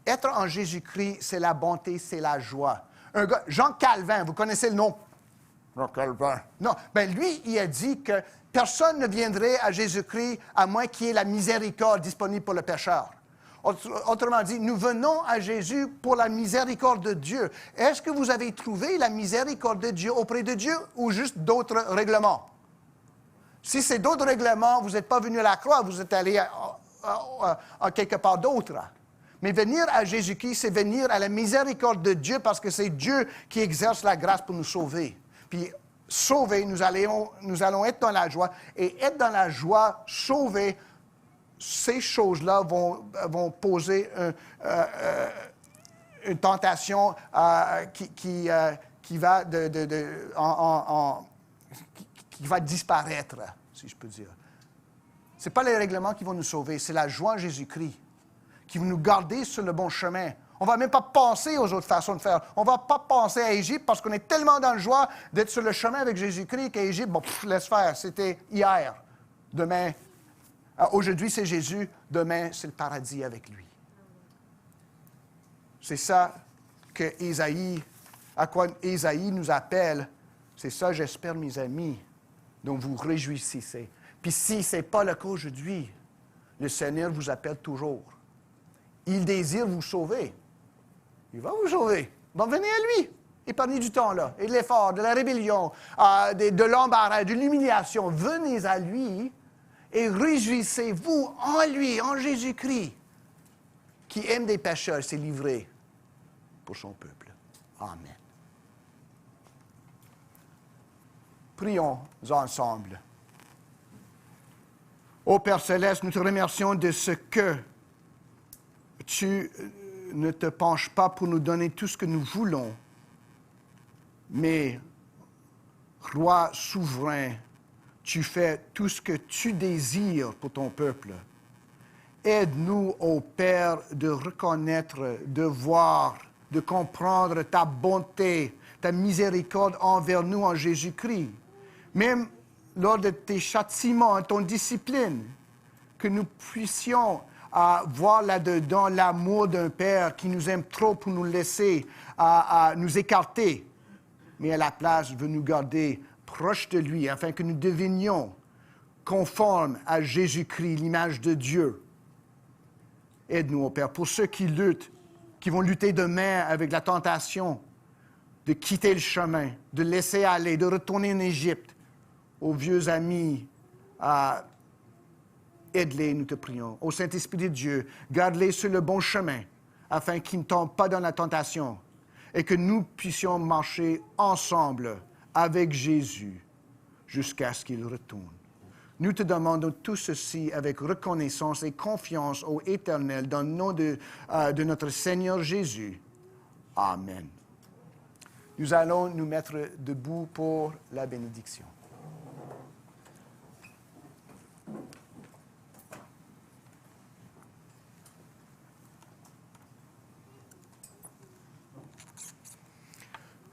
être en Jésus-Christ, c'est la bonté, c'est la joie. Un gars, Jean Calvin, vous connaissez le nom? Jean Calvin. Non, lui, il a dit que personne ne viendrait à Jésus-Christ à moins qu'il y ait la miséricorde disponible pour le pécheur. Autrement dit, nous venons à Jésus pour la miséricorde de Dieu. Est-ce que vous avez trouvé la miséricorde de Dieu auprès de Dieu ou juste d'autres règlements? Si c'est d'autres règlements, vous n'êtes pas venu à la croix, vous êtes allé à quelque part d'autre. Mais venir à Jésus-Christ, c'est venir à la miséricorde de Dieu parce que c'est Dieu qui exerce la grâce pour nous sauver. Puis, sauvés, nous allons être dans la joie. Et être dans la joie, sauvés, ces choses-là vont poser une tentation qui va qui va disparaître, si je peux dire. Ce n'est pas les règlements qui vont nous sauver, c'est la joie en Jésus-Christ qui va nous garder sur le bon chemin. On ne va même pas penser aux autres façons de faire. On ne va pas penser à Égypte parce qu'on est tellement dans la joie d'être sur le chemin avec Jésus-Christ qu'à Égypte, laisse faire, c'était hier. Demain, aujourd'hui c'est Jésus, demain c'est le paradis avec lui. C'est ça à quoi Ésaïe nous appelle. C'est ça, j'espère, mes amis, dont vous réjouissez. Puis si ce n'est pas le cas aujourd'hui, le Seigneur vous appelle toujours. Il désire vous sauver. Il va vous sauver. Bon, venez à lui. Épargnez du temps, là, et de l'effort, de la rébellion, de l'embarras, de l'humiliation. Venez à lui et réjouissez-vous en lui, en Jésus-Christ, qui aime des pécheurs, s'est livré pour son peuple. Amen. Prions ensemble. Ô Père Céleste, nous te remercions de ce que tu ne te penches pas pour nous donner tout ce que nous voulons, mais, Roi souverain, tu fais tout ce que tu désires pour ton peuple. Aide-nous, ô Père, de reconnaître, de voir, de comprendre ta bonté, ta miséricorde envers nous en Jésus-Christ. Même lors de tes châtiments, ton discipline, que nous puissions voir là-dedans l'amour d'un Père qui nous aime trop pour nous laisser nous écarter, mais à la place veut nous garder proches de lui, afin que nous devenions conformes à Jésus-Christ, l'image de Dieu. Aide-nous, ô Père, pour ceux qui luttent, qui vont lutter demain avec la tentation de quitter le chemin, de laisser aller, de retourner en Égypte, aux vieux amis, aide-les, nous te prions. Ô Saint-Esprit de Dieu, garde-les sur le bon chemin, afin qu'ils ne tombent pas dans la tentation, et que nous puissions marcher ensemble avec Jésus jusqu'à ce qu'il retourne. Nous te demandons tout ceci avec reconnaissance et confiance au Éternel, dans le nom de notre Seigneur Jésus. Amen. Nous allons nous mettre debout pour la bénédiction.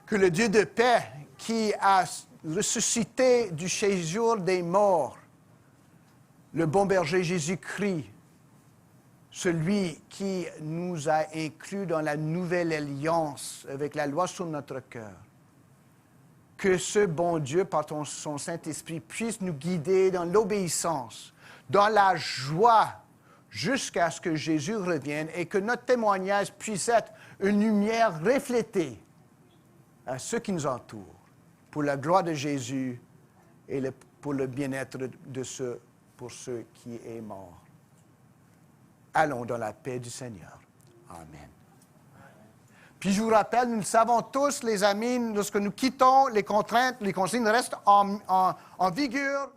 Que le Dieu de paix, qui a ressuscité du séjour des morts, le bon berger Jésus-Christ, celui qui nous a inclus dans la nouvelle alliance avec la loi sur notre cœur, que ce bon Dieu, par son Saint-Esprit, puisse nous guider dans l'obéissance, dans la joie, jusqu'à ce que Jésus revienne et que notre témoignage puisse être une lumière reflétée à ceux qui nous entourent, pour la gloire de Jésus et pour le bien-être pour ceux qui est mort. Allons dans la paix du Seigneur. Amen. Puis je vous rappelle, nous le savons tous, les amis, lorsque nous quittons, les contraintes, les consignes restent en vigueur.